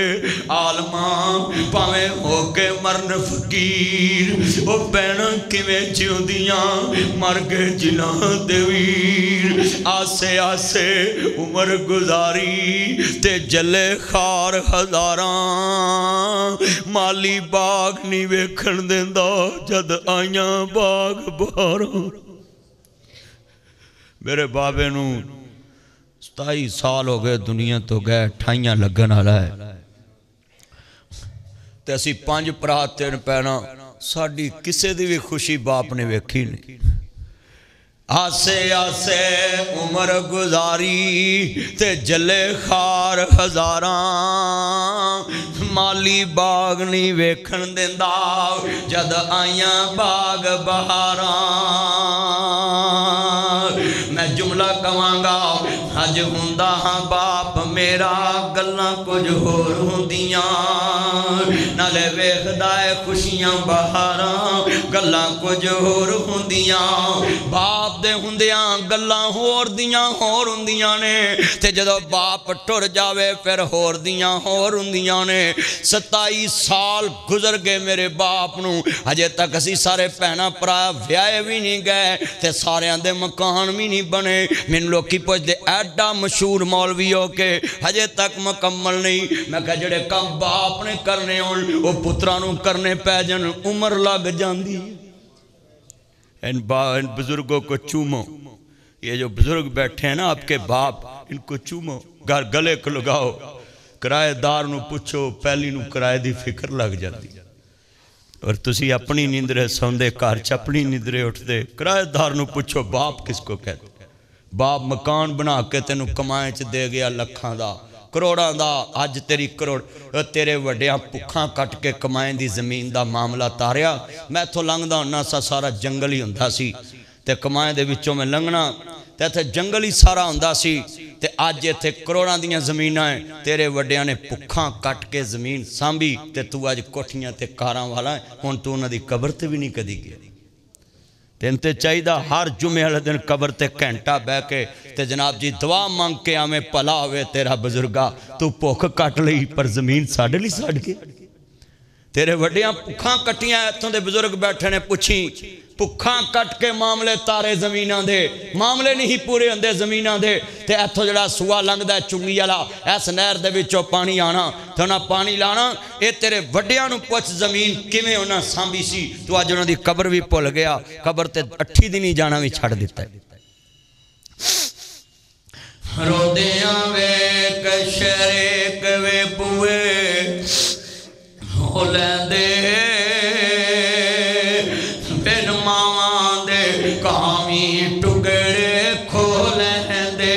عالماں پاویں ہو کے مرن فقیر وہ بینہ کیویں جیوں دیاں مر گئے جناں دیویر آسے آسے عمر گزاری تے جلے خار ہزاراں مالی باغ نہیں ویکھن دیندہ جد آئیاں باغ باراں میرے بابے نو 27 سال ہو گئے دنیا تو گئے 28 لگن آلا ہے تے اسی 5 ਭਰਾ 3 ਭੈਣਾਂ ਸਾਡੀ ਕਿਸੇ ਦੀ ਵੀ ਖੁਸ਼ੀ ਬਾਪ ਨੇ ਵੇਖੀ ਨਹੀਂ آسے آسے عمر گزاری تے جلے خار ہزاراں مالی باغ نہیں ویکھن دیندا جد آئیاں باغ بہاراں میں جملہ کہاں گا اج ہوندا ہاں باپ میرا گلاں کچھ ہور ہوندیاں نالے ویکھدا اے خوشیاں بہاراں گلاں کچھ ہور ہوندیاں باپ دے ہوندیاں گلاں ہور ہوندیاں نے تے جدو باپ ٹر جاوے پھر ہور ہوندیاں نے 27 سال گزر گئے میرے باپ نو اجے تک اسی سارے پہنا پرا ویائے بھی نہیں گئے تے سارے آندے مکان بھی نہیں بنے من لوکی پوچھ دے ایڈا مشہور مولوی ہو کے اجے تک مکمل نہیں میں کہا جڑے کم باپ نے کرنے ہون وہ پترانوں کرنے پہ جن عمر لگ جاندی ان بزرگوں کو چومو یہ جو بزرگ بیٹھے ہیں نا آپ کے باپ ان کو چومو گلے کو لگاؤ کرائے دار نو پوچھو پہلی نو کرائے دی فکر لگ جاتی اور تسی اپنی نیندرے سوندے کارچ اپنی نیندرے اٹھ دے کرائے دار نو پوچھو باپ کس کو کہتے باپ مکان بنا کے تینو کمائیں چ دے گیا لکھاں دا کروڑاں دا آج تیری کروڑ تیرے وڈیاں پکھاں کٹ کے کمائیں دی زمین دا معاملہ تاریا میں تو لنگ دا ہونا سارا جنگل ہی ہوندہ سی تے کمائیں دے وچوں میں لنگنا تے تھے جنگل ہی سارا ہوندہ سی تے آج تھے کروڑاں دیاں زمینہ ہیں تیرے وڈیاں نے پکھاں کٹ کے زمین سامبی تے تو آج کوٹھیاں تے کاراں والا ہیں ہون تو انہاں دی قبر تے بھی نہیں کدی گیا تینتے چاہیدہ ہر جمعہ والے دن قبر تے گھنٹہ بے کے تے جناب جی دعا مانگ کے ہمیں پلا ہوئے تیرا بزرگا تو پوکھ کٹ لئی پر زمین ساڑھ لی ساڑھ کے تیرے وڈیاں پکھاں کٹیاں ایتوں دے بزرگ بیٹھے نے پوچھی پکھاں کٹ کے معاملے تارے زمینہ دے معاملے نہیں پورے اندے زمینہ دے تے ایتھو جڑا سوا لنگ دے چنگی والا ایس نہر دے وچوں پانی آنا تے انہاں پانی لانا اے تیرے وڈیاں نو پوچھ زمین کیویں انہاں سانبھی سی تو اج انہاں دی قبر بھی بھول گیا قبر تے 8 دن ہی جانا بھی چھڑ دیتا ہے رودیاں ویک شریک وے بوئے ہو لیندے بن ماواں دے کامی ٹکڑے کھو لیندے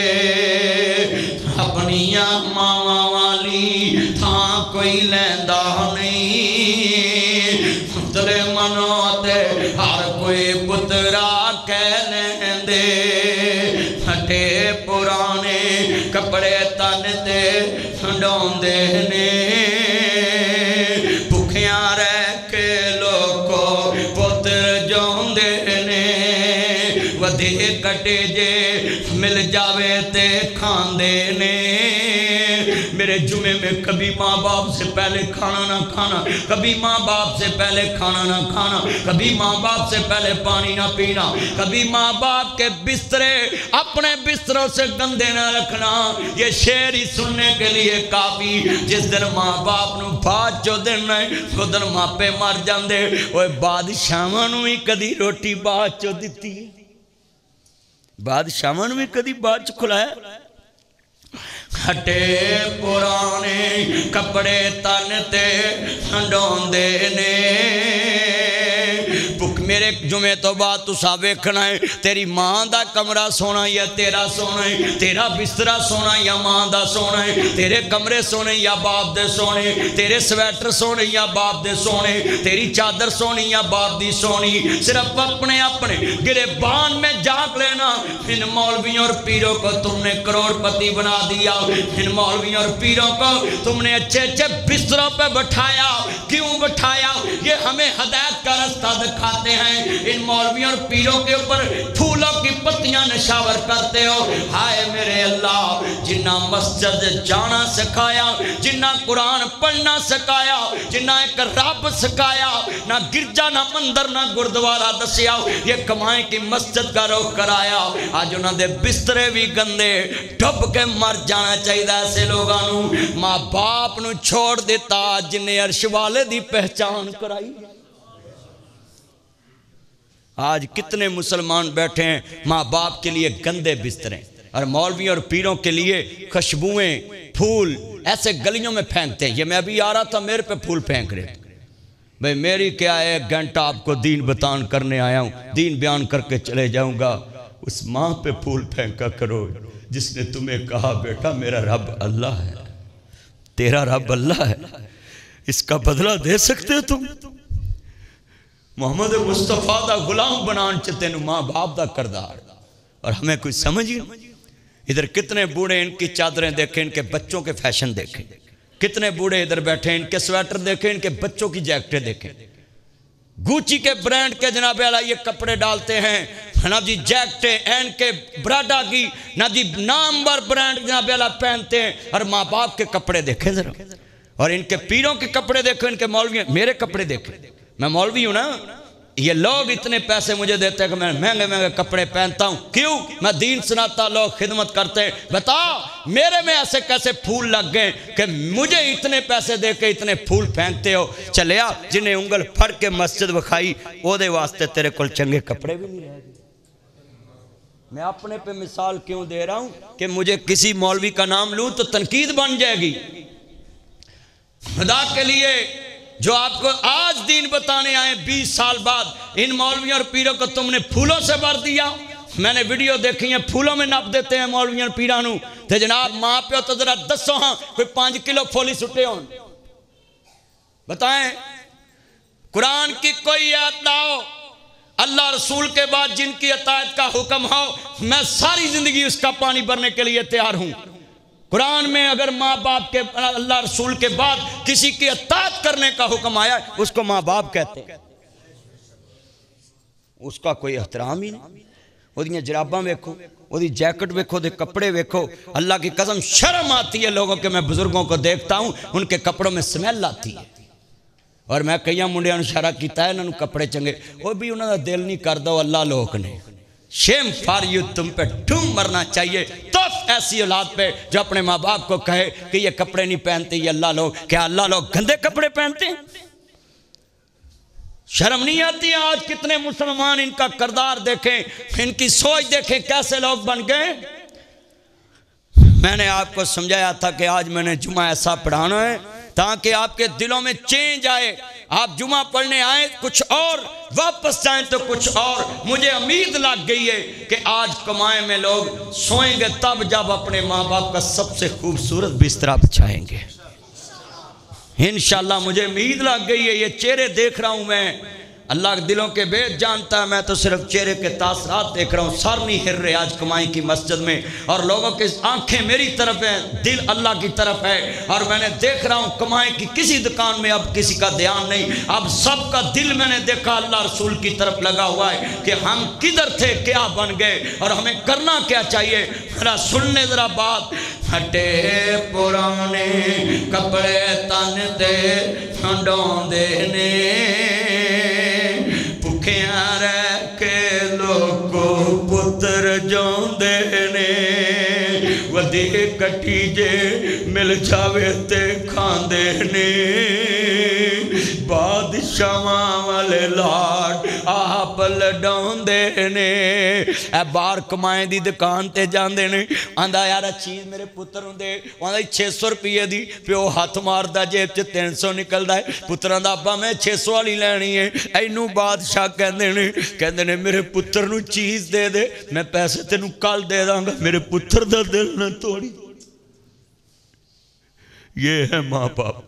اپنیاں ماواں والی تھاں کوئی لیندا نہیں تلے منو تے ہر کوئی پترا کہہ لیندے ہٹے پرانے کپڑے تن تے ڈوندے نے بھکھیاں رہ کے لوکو پتر جوندے نے ودے کٹے جے مل جاوے تے کھاندے نے میرے جمعے میں کبھی ماں باپ سے پہلے کھانا نہ کھانا کبھی ماں باپ سے پہلے کھانا نہ کھانا کبھی ماں باپ سے پہلے پانی نہ پینا کبھی ماں باپ کے بسترے اپنے بستروں سے گندے نہ رکھنا یہ شعر ہی سننے کے لیے کافی جس دن ماں باپ نو بات جو دن ہے وہ دن ماں پہ مر جاندے وہ بادشاہاں نو ہی کدی روٹی بات جو دیتی بادشاہاں نو ہی کدی بات جو کھلایا ہٹے پرانے کپڑے تن تے ڈوندے نے میرے جمعے تو بعد تو ویکھنا ہے تیری ماں دا کمرہ سونا یا تیرا سونا ہے تیرا بسترہ سونا یا ماں دا سونا ہے تیرے کمرے سونے یا باپ دے سونے تیرے سویٹر سونے یا باپ دے سونے تیری چادر سونی یا باپ دی سونی صرف اپنے اپنے گریبان میں جاگ لینا ان مولویوں اور پیروں کو تم نے کروڑ پتی بنا دیا ان مولویوں اور پیروں کو تم نے اچھے اچھے بستروں پہ بٹھایا کیوں بٹھایا یہ ہمیں ہدایت کا رستہ دکھاتے ہیں ان مولویوں اور پیروں کے اوپر پھولوں کی پتیاں نشاور کرتے ہو ہائے میرے اللہ جنہ مسجد جانا سکھایا جنہ قرآن پڑھنا سکھایا جنہ ایک رب سکھایا نہ گرجا نہ مندر نہ گردوارہ دسیا یہ کمائیں کی مسجد کا روح کرایا آج انہوں نے بسترے بھی گندے ڈب کے مر جانا چاہیے ایسے لوگانوں ماں باپ نو چھوڑ دیتا جنہیں عرش والے دی پہچان کرائی آج کتنے مسلمان بیٹھے ہیں ماں باپ کے لیے گندے بستریں اور مولوی اور پیروں کے لیے خوشبوئیں پھول ایسے گلیوں میں پھینکتے ہیں. یہ میں ابھی آ رہا تھا میرے پہ پھول پھینک رہے. بھئی میری کیا ہے، 1 گھنٹہ آپ کو دین بتان کرنے آیا ہوں، دین بیان کر کے چلے جاؤں گا. اس ماں پہ پھول پھینکا کرو جس نے تمہیں کہا بیٹا میرا رب اللہ ہے، تیرا رب اللہ ہے، اس کا بدلہ دے سکتے ہو تم. محمد مصطفیٰ دا غلام بنان چاہتے ہیں ماں باپ دا کردار. اور ہمیں کوئی سمجھ ہی نہیں. ادھر کتنے بوڑھے ان کی چادریں دیکھیں، ان کے بچوں کے فیشن دیکھیں. کتنے بوڑھے ادھر بیٹھے ان کے سویٹر دیکھیں، ان کے بچوں کی جیکٹیں دیکھیں. گوچی کے برانڈ کے جناب اعلیٰ یہ کپڑے ڈالتے ہیں نا جی، جیکٹیں این کے براڈا کی نا جی نامور برانڈ جناب اعلیٰ پہنتے ہیں. اور ماں باپ کے کپڑے دیکھیں ذرا، اور ان کے پیروں کے کپڑے دیکھیں، ان کے مولوی. میرے کپڑے دیکھیں، میں مولوی ہوں نا. یہ لوگ اتنے پیسے مجھے دیتے ہیں کہ میں مہنگے مہنگے کپڑے پہنتا ہوں. کیوں؟ میں دین سناتا، لوگ خدمت کرتے ہیں. بتا میرے میں ایسے کیسے پھول لگ گئے کہ مجھے اتنے پیسے دے کے اتنے پھول پھینکتے ہو؟ چلیا جنہیں انگل پھڑ کے مسجد وکھائی او دے واسطے تیرے کل چنگے کپڑے بھی نہیں رہ گئے. میں اپنے پہ مثال کیوں دے رہا ہوں کہ مجھے کسی مولوی کا نام لوں تو تنقید بن جائے گی. خدا کے لیے جو آپ کو آج دین بتانے آئے 20 سال بعد، ان مولویوں اور پیروں کو تم نے پھولوں سے بھر دیا. میں نے ویڈیو دیکھی ہیں پھولوں میں نپ دیتے ہیں مولویوں اور پیرانوں. تو جناب ماں پہ تو ذرا دسو ہاں کوئی 5 کلو پھولی سٹے ہوں. بتائیں قرآن کی کوئی آیت لاؤ اللہ رسول کے بعد جن کی اطاعت کا حکم ہو، میں ساری زندگی اس کا پانی بھرنے کے لیے تیار ہوں. قرآن میں اگر ماں باپ کے اللہ رسول کے بعد کسی کی اطاعت کرنے کا حکم آیا اس کو ماں باپ کہتے ہیں. اس کا کوئی احترام ہی نہیں. وہ دیاں جراباں ویکھو، وہ دی جیکٹ ویکھو، دے کپڑے ویکھو. اللہ کی قسم شرم آتی ہے لوگوں کے. میں بزرگوں کو دیکھتا ہوں ان کے کپڑوں میں سمیل آتی ہے. اور میں کئی منڈیاں اشارہ کیتا ہے انہوں کپڑے چنگے، وہ بھی انہوں نے دل نہیں کر دو. اللہ لوگ نے شیم فار یو، تم پہ ڈھونگ مرنا چاہیے. تو ایسی اولاد پہ جو اپنے ماں باپ کو کہے کہ یہ کپڑے نہیں پہنتے یہ اللہ لوگ. کیا اللہ لوگ گندے کپڑے پہنتے ہیں؟ شرم نہیں آتی؟ آج کتنے مسلمان ان کا کردار دیکھیں، ان کی سوچ دیکھیں کیسے لوگ بن گئے. میں نے آپ کو سمجھایا تھا کہ آج میں نے جمعہ ایسا پڑھانا ہے تاکہ آپ کے دلوں میں چینج آئے. آپ جمعہ پڑھنے آئیں کچھ اور، واپس جائیں تو کچھ اور. مجھے امید لگ گئی ہے کہ آج کمائے میں لوگ سوئیں گے تب جب اپنے ماں باپ کا سب سے خوبصورت بستر بچھائیں گے انشاءاللہ. مجھے امید لگ گئی ہے. یہ چہرے دیکھ رہا ہوں میں، اللہ دلوں کے بیت جانتا ہے. میں تو صرف چہرے کے تاثرات دیکھ رہا ہوں. سر نہیں ہر رہے آج کمائی کی مسجد میں، اور لوگوں کی آنکھیں میری طرف ہیں، دل اللہ کی طرف ہے. اور میں نے دیکھ رہا ہوں کمائی کی کسی دکان میں اب کسی کا دھیان نہیں. اب سب کا دل میں نے دیکھا اللہ رسول کی طرف لگا ہوا ہے کہ ہم کدھر تھے، کیا بن گئے اور ہمیں کرنا کیا چاہیے. ذرا سننے ذرا بات. ہٹے پرانے کپڑے تن تے ہنڈوندے نے، بھکھیاں رہ کے لوگوں پتر جوندے نے. ودی کٹی جے مل جاوے تے کھاندے نے. بادشاہاں والے لاڈ آپ لڈاندے نے. اے بار کمائیں دی دکان تے جاندے نے. آندا یار چیز میرے پتر ہوندے، آندا 600 روپیے دی. پیو ہاتھ ماردا جیب چ 300 نکلدا ہے. پتراں دا ابا میں 600 والی لینی ہے. اینو بادشاہ کہندے نے میرے پتر نو چیز دے دے، میں پیسے تینوں کل دے داں گا. میرے پتر دا دل نہ توڑی. یہ ہے ماں باپ.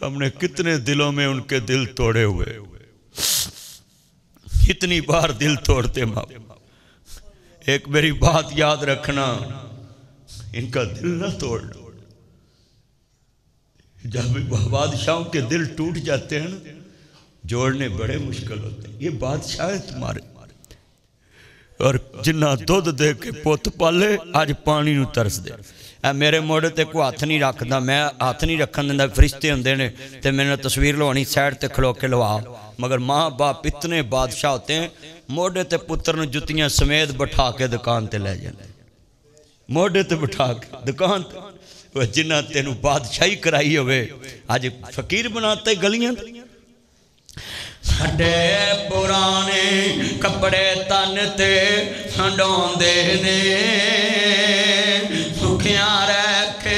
ہم نے کتنے دلوں میں ان کے دل توڑے ہوئے. کتنی بار دل توڑتے ماں باپ. ایک میری بات یاد رکھنا، ان کا دل نہ توڑنا. جب بادشاہوں کے دل ٹوٹ جاتے ہیں نا، جوڑنے بڑے مشکل ہوتے ہیں. یہ بادشاہ ہے تمہارے، اور جنہ دودھ دے کے پوت پالے آج پانی نو ترس دے. اے میرے موڑے تے کوئی ہاتھ نہیں رکھ دا، میں ہاتھ نہیں رکھن دیندا. فرشتے ہوندے نے تے میں نے تصویر لوانی سائڈ تے کھلو کے لوا. مگر ماں باپ اتنے بادشاہ ہوتے ہیں، موڑے تے پتر نو جتیاں سمیت بٹھا کے دکان تے لے جاندے. موڑے تے بٹھا کے دکان تے. وہ جنہ تینوں بادشاہی کرائی ہوئے آج فقیر بناتے گلیاں. ہٹے پرانے کپڑے تن تے ہنڈوندے نے، بھکھیاں رہ کے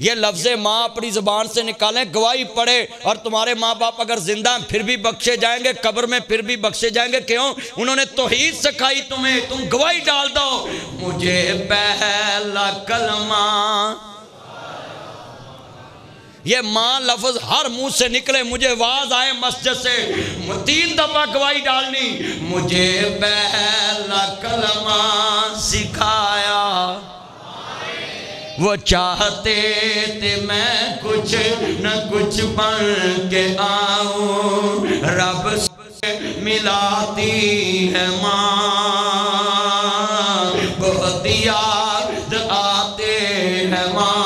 یہ لفظ ماں اپنی زبان سے نکالیں، گواہی پڑھے، اور تمہارے ماں باپ اگر زندہ ہیں پھر بھی بخشے جائیں گے، قبر میں پھر بھی بخشے جائیں گے۔ کیوں؟ انہوں نے توحید سکھائی تمہیں، تم گواہی ڈال دو، مجھے پہلا کلمہ۔ یہ ماں لفظ ہر منہ سے نکلے، مجھے آواز آئے مسجد سے 3 دفعہ گواہی ڈالنی، مجھے پہلا کلمہ سکھایا، وہ چاہتے تھے میں کچھ نہ کچھ بن کے آؤں، رب سے ملاتی ہے ماں، بہت یاد آتے ہیں ماں۔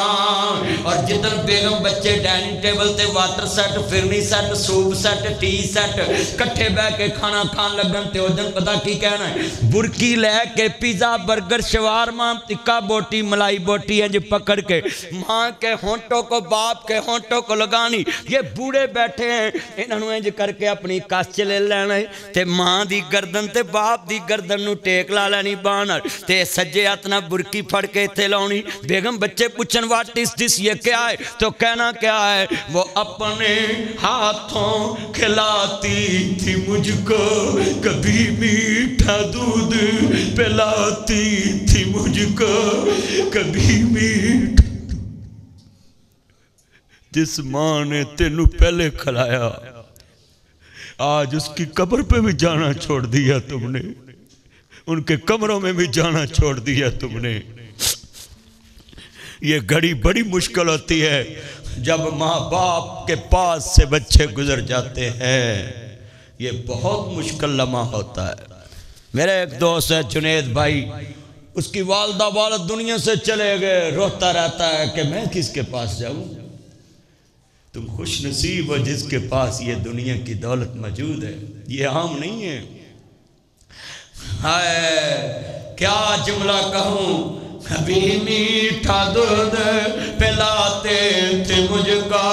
اور جتن بیگم بچے ڈائننگ ٹیبل تے واٹر سیٹ، فرنی set, soup set, tea set کٹھے بہ کے کھانا کھان لگن تے اودن پتہ کی کہنا ہے، برکی لے کے پیزا برگر شوارما ٹکا بوٹی ملائی بوٹی انج پکڑ کے ماں کے ہونٹوں کو باپ کے ہونٹوں کو لگانی۔ یہ بوڑھے بیٹھے ہیں، انہوں نے انج کر کے اپنی کس چلے لینا تے ماں دی گردن تے باپ دی گردن نو ٹیک لا لینی بانر تے سجے اتنا برکی پھڑ کے تے لاؤنی۔ بیگم بچے پوچھن واٹ از دس، یہ کیا ہے؟ تو کہنا کیا ہے، وہ اپنے ہاتھوں کھلاتی تھی مجھ کو، کبھی میٹھا دودھ پلاتی تھی مجھ کو، کبھی میٹھا۔ جس ماں نے تینوں پہلے کھلایا آج اس کی قبر پہ بھی جانا چھوڑ دیا تم نے، ان کے کمروں میں بھی جانا چھوڑ دیا تم نے۔ یہ گھڑی بڑی مشکل ہوتی ہے جب ماں باپ کے پاس سے بچے گزر جاتے ہیں، یہ بہت مشکل لمحہ ہوتا ہے۔ میرے ایک دوست ہے جنید بھائی، اس کی والدہ والد دنیا سے چلے گئے، روتا رہتا ہے کہ میں کس کے پاس جاؤں۔ تم خوش نصیب ہو جس کے پاس یہ دنیا کی دولت موجود ہے، یہ عام نہیں ہے۔ ہائے کیا جملہ کہوں، کبھی میٹھا دودھ پلاتے تھے مجھ کو،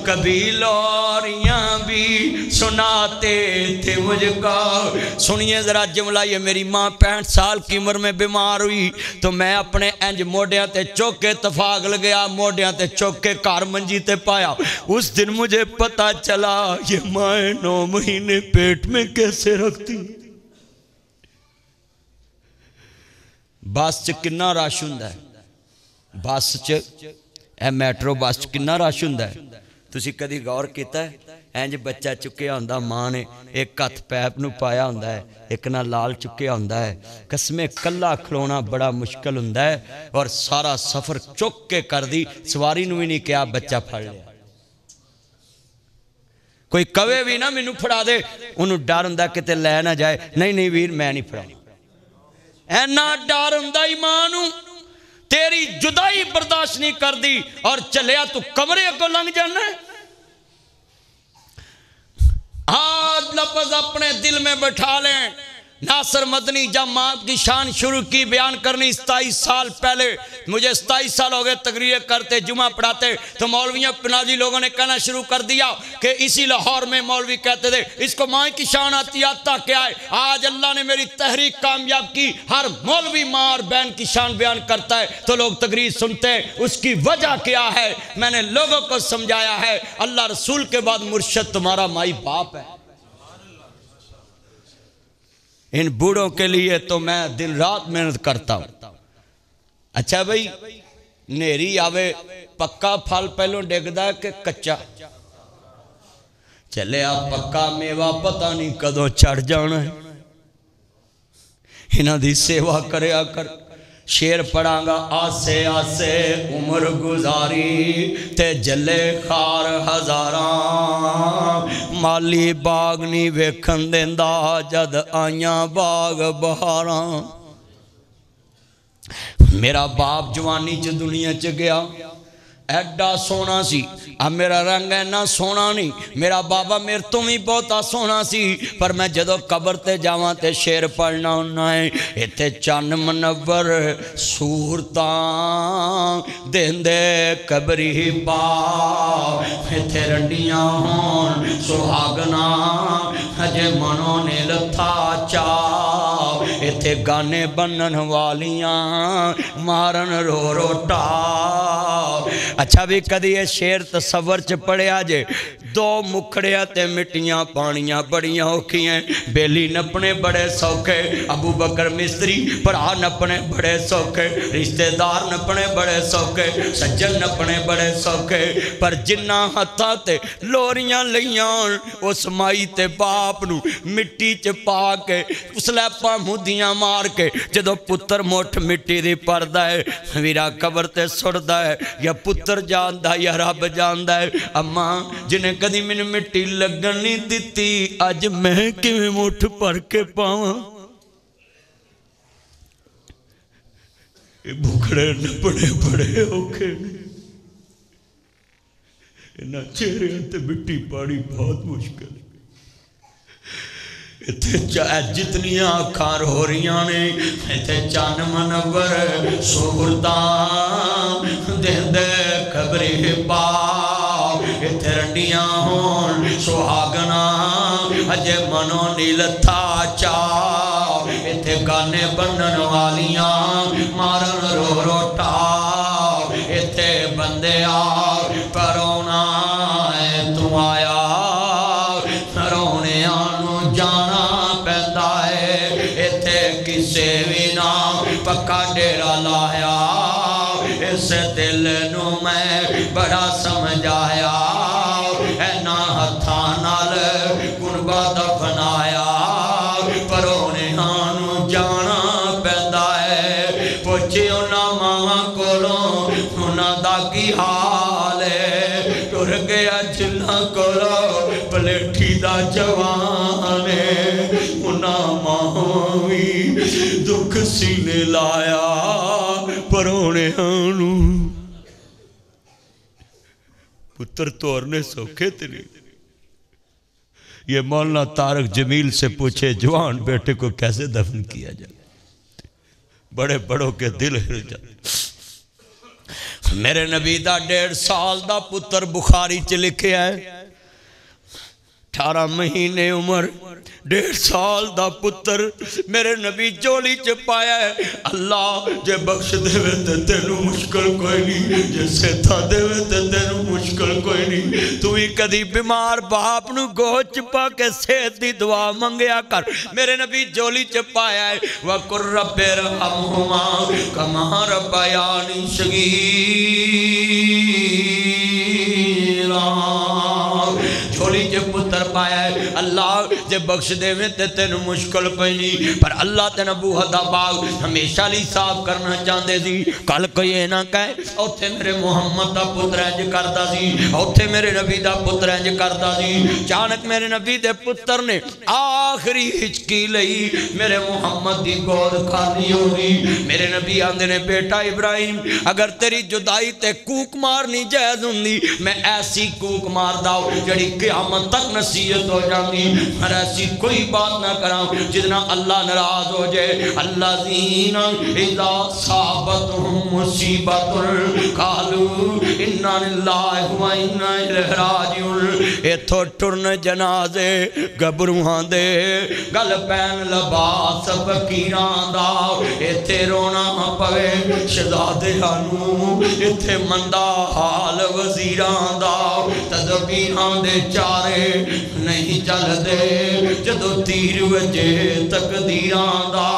کبھی لوریاں بھی سناتے تھے مجھ کو۔ سنیے ذرا جملہ، یہ میری ماں 65 سال کی عمر میں بیمار ہوئی تو میں اپنے انج موڈیاں تے چوکے اتفاق لگیا، موڈیاں تے چوکے کار منجی تے پایا۔ اس دن مجھے پتا چلا یہ ماں 9 مہینے پیٹ میں کیسے رکھتی۔ بس چ کنا رش ہوندا ہے، بس چ اے میٹرو بس چ کنا رش ہوندا ہے۔ تسی کدی غور کیتا ہے انج بچہ چکیا ہوندا ماں نے، ایک ہاتھ پیپ نو پایا ہوندا ہے، ایک نہ لال چکیا ہوندا ہے، قسمیں کلا کھلونا بڑا مشکل ہوندا ہے، اور سارا سفر چک کے کر دی، سواری نو بھی نہیں کیا بچہ پھڑ لیا۔ کوئی کوے بھی نہ مینو پھڑا دے، انہوں ڈر ہوندا کتے لے نہ جائے، نہیں ویر میں نہیں پھڑا۔ اینا ڈر ہوندا ایمانو، تیری جدائی برداشت نہیں کر دی اور چلیا تو کمرے کو لنگ جانا ہے۔ آج لفظ اپنے دل میں بٹھا لیں، ناصر مدنی جب ماں کی شان شروع کی بیان کرنی 27 سال پہلے، مجھے 27 سال ہو گئے تقریر کرتے جمعہ پڑھاتے، تو مولویوں پناجی لوگوں نے کہنا شروع کر دیا کہ اسی لاہور میں مولوی کہتے تھے اس کو ماں کی شان آتی آتا کیا ہے۔ آج اللہ نے میری تحریک کامیاب کی، ہر مولوی ماں اور بہن کی شان بیان کرتا ہے تو لوگ تقریر سنتے ہیں۔ اس کی وجہ کیا ہے؟ میں نے لوگوں کو سمجھایا ہے، اللہ رسول کے بعد مرشد تمہارا مائی باپ ہے۔ ان بوڑھوں کے لیے تو میں دن رات محنت کرتا ہوں۔ اچھا بھئی، نیری آوے پکا پھل پہلوں ڈگدا ہے کہ کچا؟ چلے آپ پکا میوہ پتہ نہیں کدوں چڑھ جانا ہے۔ انہاں دی سیوا کریا کر، شیر پڑھاں گا آسے آسے عمر گزاری تے جلے خار ہزاراں، مالی باغ نہیں ویکھن دیندا جد آیاں باغ بہاراں۔ میرا باپ جوانی چ دنیا چ گیا، ایڈا سونا سی، اب میرا رنگ اینا سونا نہیں، میرا بابا میرے تو بھی بہتا سونا سی، پر میں جدو قبر تے جاواں تے شیر پڑھنا ہونا ہے، ایتے چند منور صورتاں دیندے قبری با، ایتے رنڈیاں ہون سہاگنا ہجے منوں نے لتھا چاو، ایتے گانے بنن والیاں مارن رو رو ٹاو، اچھا بھی کدی یہ شیر تصور چ پڑھیا جے دو مکھڑیا تے مٹیاں پانیاں بڑیاں اوکھی ہیں بیلی نپنے بڑے سوکھے ابو بکر مستری پرا نپنے بڑے سوکھے رشتہ دار نپنے بڑے سوکھے سجن نپنے بڑے سوکھے پر جنہ ہتھاں تے لوریاں لیاں اس مائی تے باپ نو مٹی چ پا کے سلیپاں مودیاں مار کے جدو پتر موٹھ مٹی دی پردہ ہے ویرا قبر تے سڑدہ ہے یا پتر جاندہ یا رب جاندہ ہے اماں جنہیں کدی من مٹی لگن نہیں دیتی آج میں کیویں موٹھ پر کے پاواں بھکڑے نپڑے بڑے اوکھے انہاں چہرے تے مٹی پاڑی بہت مشکل جتنیاں کھار ہو رہیاں نے ایتھے چان منور سہردان دے خبری پا ایتھے رنڈیاں ہون سہاگنا اجے منو نیل تھا چا ایتھے گانے بنن والیاں مارن رو روٹا ایتھے بندے آ پرونا تو آیا رونے آنو جانا پہندا ہے ایتھے کسے بھی نہ پکا ڈیرا لایا اس دل نو میں بڑا سمجھایا اے نا ہتھاں نال قربہ دفنایا پرونے آنو جانا پہندا ہے پوچھے انہاں ماں کولوں انہاں دا کی حال ہے ٹر گیا جنہ کولوں پلیٹھی دا جوانے انہاں ماہوی دکھ سینے لایا پرونے آنو پتر توڑنے سوکھے تیری یہ مولانا طارق جمیل سے پوچھے جوان بیٹے کو کیسے دفن کیا جائے بڑے بڑوں کے دل ہل جاتے میرے نبی دا 1.5 سال دا پتر بخاری چ لکھے ہے 18 مہینے عمر 1.5 سال دا پتر میرے نبی جولی چ پایا ہے اللہ جے بخش دے وے تے تینوں مشکل کوئی نہیں جے سیتھا دے وے تے تینوں مشکل کوئی نہیں تو ہی کدی بیمار باپ نو گوچ پا کے صحت دی دعا منگیا کر میرے نبی جولی چ پایا ہے وَقُرْ رَبِّ ارْحَمْهُمَا كَمَا رَبَّيَانِي صَغِيرًا جھولی جے پتر پایا ہے اللہ جے بخش دے میں تے تینو مشکل کوئی نہیں پر اللہ تے نبو حدا باغ ہمیشہ لی صاف کرنا چاندے سی کل کوئی یہ نہ کہے اوتھے میرے محمد دا پتر انج کردا سی اوتھے میرے نبی دا پتر انج کردا سی چانک میرے نبی دے پتر نے آخری ہچکی لئی میرے محمد دی گود خالی ہوئی میرے نبی آندے نے بیٹا ابراہیم اگر تیری جدائی تے کوک مارنی جائز ہوندی میں ایسی کوک مار داؤ جڑی قیامت تک نصیحت ہو جاندی اور ایسی کوئی بات نہ کراں جتنا اللہ ناراض ہو جائے اللہ زین اذا صابتہم مصیبت قالوا انا للہ و انا الیہ راجعون ایتھو ٹرن جنازے گبروہاں دے گل پین لباس فقیراں دا ایتھے رونا پوے شہزادیاں نو ایتھے مندا حال وزیراں دا تدبیراں دے چارے نہیں چل دے جدو تیر وجے تقدیران دا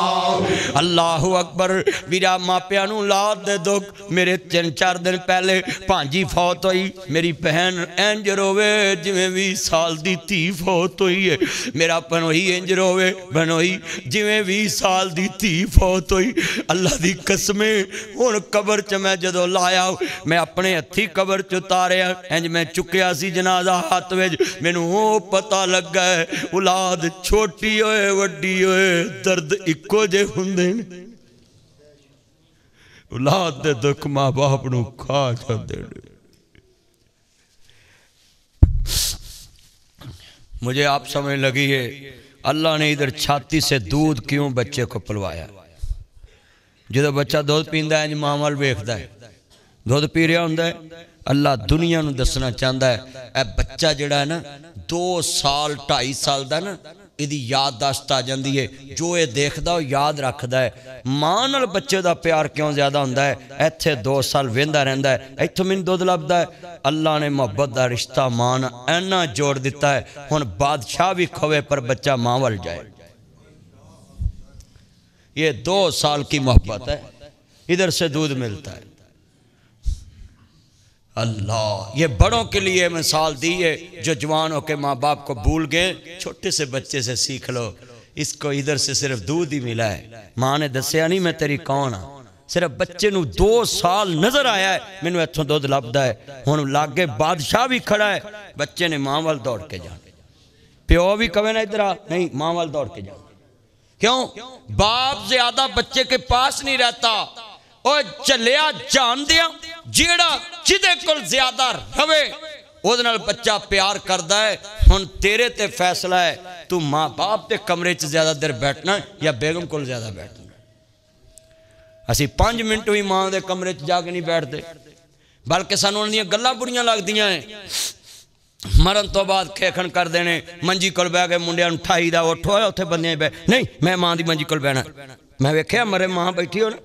اللہ اکبر میرا ماپیانو لاد دے دکھ میرے 3-4 دن پہلے پانجی فوت ہوئی میری بہن انج روے جویں 20 سال دی تھی فوت ہوئی ہے میرا پنوہی انج روے بنوئی جویں 20 سال دی تھی فوت ہوئی اللہ دی قسمیں ان قبر چ میں جدو لایا میں اپنے ہتھی قبر چ اتاریا انج میں چکیا سی جنازہ ہاتھ وچ مینوں او پتہ لگ گئے اولاد چھوٹی ہوئے وڈی ہوئے درد اکو جے ہوندے نے اولاد دے دکھ ماں باپ نو کھا چھڈے مجھے آپ سمجھ لگی ہے اللہ نے ادھر چھاتی سے دودھ کیوں بچے کو پلوایا جدو بچہ دودھ پیندا ہے ماں وال ویکھدا ہے دودھ پی رہا ہوندا ہے اللہ دنیا نو دسنا چاہتا ہے اے بچہ جڑا ہے نا 2 سال 2.5 سال دا نا ਇਹਦੀ ਯਾਦਦਾਸ਼ਤ ਆ ਜਾਂਦੀ ਹੈ ਜੋ ਇਹ ਦੇਖਦਾ ਉਹ ਯਾਦ ਰੱਖਦਾ ਹੈ ਮਾਂ ਨਾਲ ਬੱਚੇ ਦਾ ਪਿਆਰ ਕਿਉਂ ਜ਼ਿਆਦਾ ਹੁੰਦਾ ਹੈ ਇੱਥੇ 2 ਸਾਲ ਵਹਿੰਦਾ ਰਹਿੰਦਾ ਹੈ ਇੱਥੋਂ ਮੈਨੂੰ ਦੁੱਧ ਲੱਭਦਾ ਹੈ ਅੱਲਾ ਨੇ ਮੁਹੱਬਤ ਦਾ ਰਿਸ਼ਤਾ ਮਾਂ ਨਾਲ ਇੰਨਾ ਜੋੜ ਦਿੱਤਾ ਹੈ ਹੁਣ ਬਾਦਸ਼ਾਹ ਵੀ ਖੋਵੇ ਪਰ ਬੱਚਾ ਮਾਂ ਵੱਲ ਜਾਏ یہ 2 سال کی محبت ہے ادھر سے دودھ ملتا ہے اللہ یہ بڑوں کے لیے مثال دی ہے جو جوانوں کے ماں باپ کو بھول گئے چھوٹے سے بچے سے سیکھ لو اس کو ادھر سے صرف دودھ ہی ملا ہے ماں نے دسیا نہیں میں تیری کون ہاں صرف بچے نو 2 سال نظر آیا ہے مینوں ایتھوں دودھ لبدا ہے ہن لاگے بادشاہ بھی کھڑا ہے بچے نے ماں وال دوڑ کے جانا پیو بھی کہے نا ادھر آ نہیں ماں وال دوڑ کے جانا کیوں باپ زیادہ بچے کے پاس نہیں رہتا اور چلیا جان دیا جیڑا جدے کل زیادہ روے ادھنال بچہ پیار کردہ ہے ہن تیرے تے فیصلہ ہے تو ماں باپ تے کمرے چ زیادہ دیر بیٹھنا یا بیگم کل زیادہ بیٹھنا اسی 5 منٹ ہوئی ماں دے کمرے چ جا کے نہیں بیٹھ دے بلکہ سانوں انہوں نے گلاں بڑیاں لگ دیاں ہیں مرن تو بعد کھیکھن کر دینے منجی کل بے گئے منڈیاں اٹھائی دا اٹھو ہے اتھے بندیاں بے نہیں میں ماں دی منجی کل بینا میں ویکھیا مرے ماں بیٹھی ہو نا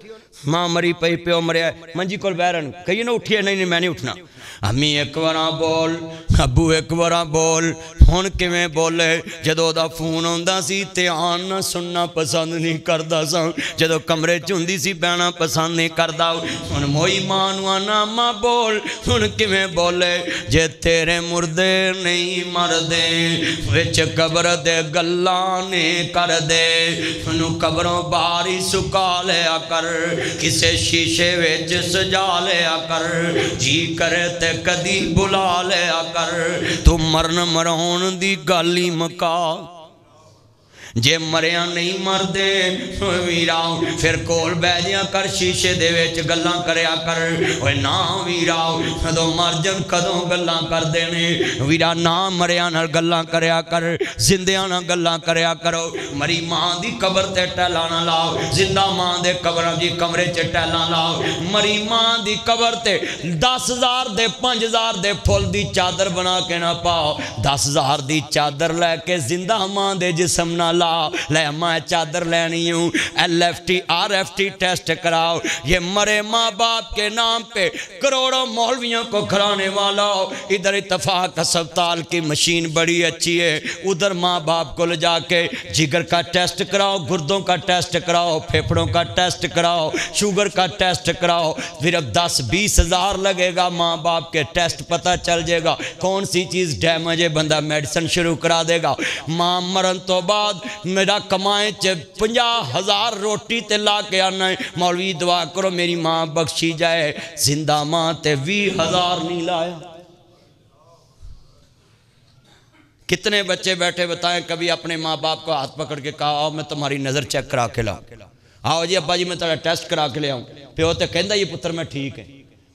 ماں مری پئی پیو مریا منجی کل بے رہن کہیے نا اٹھی ہے نہیں میں نہیں اٹھنا امی ایک وراں بول ابو ایک وراں بول ہن کیویں بولے جدو دا فون ہوندا سی دھیان نہ سننا پسند نہیں کردا سا جدو کمرے چ ہوندی سی بیٹھنا پسند نہیں کردا ہن موئی ماں نوں آنا ماں بول ہن کیویں بولے جے تیرے مردے نہیں مردے وچ قبر دے گلاں نے کر دے ہنو قبروں باری سکا لیا کر کسے شیشے وچ سجا لیا کر جی کرے تے کدی بلا لیا کر تو مرن مرہون دی گالی مکا جے مریا نہیں مردے ویراؤ پھر کول بیجیاں کر شیشے دے ویچ گلاں کریا کر اوہ نا ویراؤ کدو مرجن کدو گلاں کر دینے ویرا نا مریا نہ گلاں کریا کر زندیاں نہ گلاں کریا کرو مری ماں دی قبر تے ٹیلانا لاؤ زندہ ماں دے قبر دی کمرے چے ٹیلانا لاؤ مری ماں دی قبر تے 10,000 دے 5,000 دے پھول دی چادر بنا کے نہ پاؤ 10,000 دی چادر لے کے زندہ ماں دے جسم نہ لے ماں چادر لینی ہوں LFT RFT ٹیسٹ کراؤ یہ مرے ماں باپ کے نام پہ کروڑوں مولویوں کو کھلانے والا ادھر اتفاق ہسپتال کی مشین بڑی اچھی ہے ادھر ماں باپ کو لے جا کے جگر کا ٹیسٹ کراؤ گردوں کا ٹیسٹ کراؤ پھیپڑوں کا ٹیسٹ کراؤ شوگر کا ٹیسٹ کراؤ پھر اب 10-20 ہزار لگے گا ماں باپ کے ٹیسٹ پتہ چل جائے گا کون سی چیز ڈیمیج ہے بندہ میڈیسن شروع کرا دے گا ماں مرن تو بعد میرا کمائیں 50,000 روٹی تے لا کے آنا ہے مولوی دعا کرو میری ماں بخشی جائے زندہ ماں تے 20,000 نہیں لایا کتنے بچے بیٹھے بتائیں کبھی اپنے ماں باپ کو ہاتھ پکڑ کے کہا آؤ میں تمہاری نظر چیک کرا کے لاؤں آؤ جی ابا جی میں تمہارا ٹیسٹ کرا کے لے آؤں پیو تے کہندا یہ پتر میں ٹھیک ہے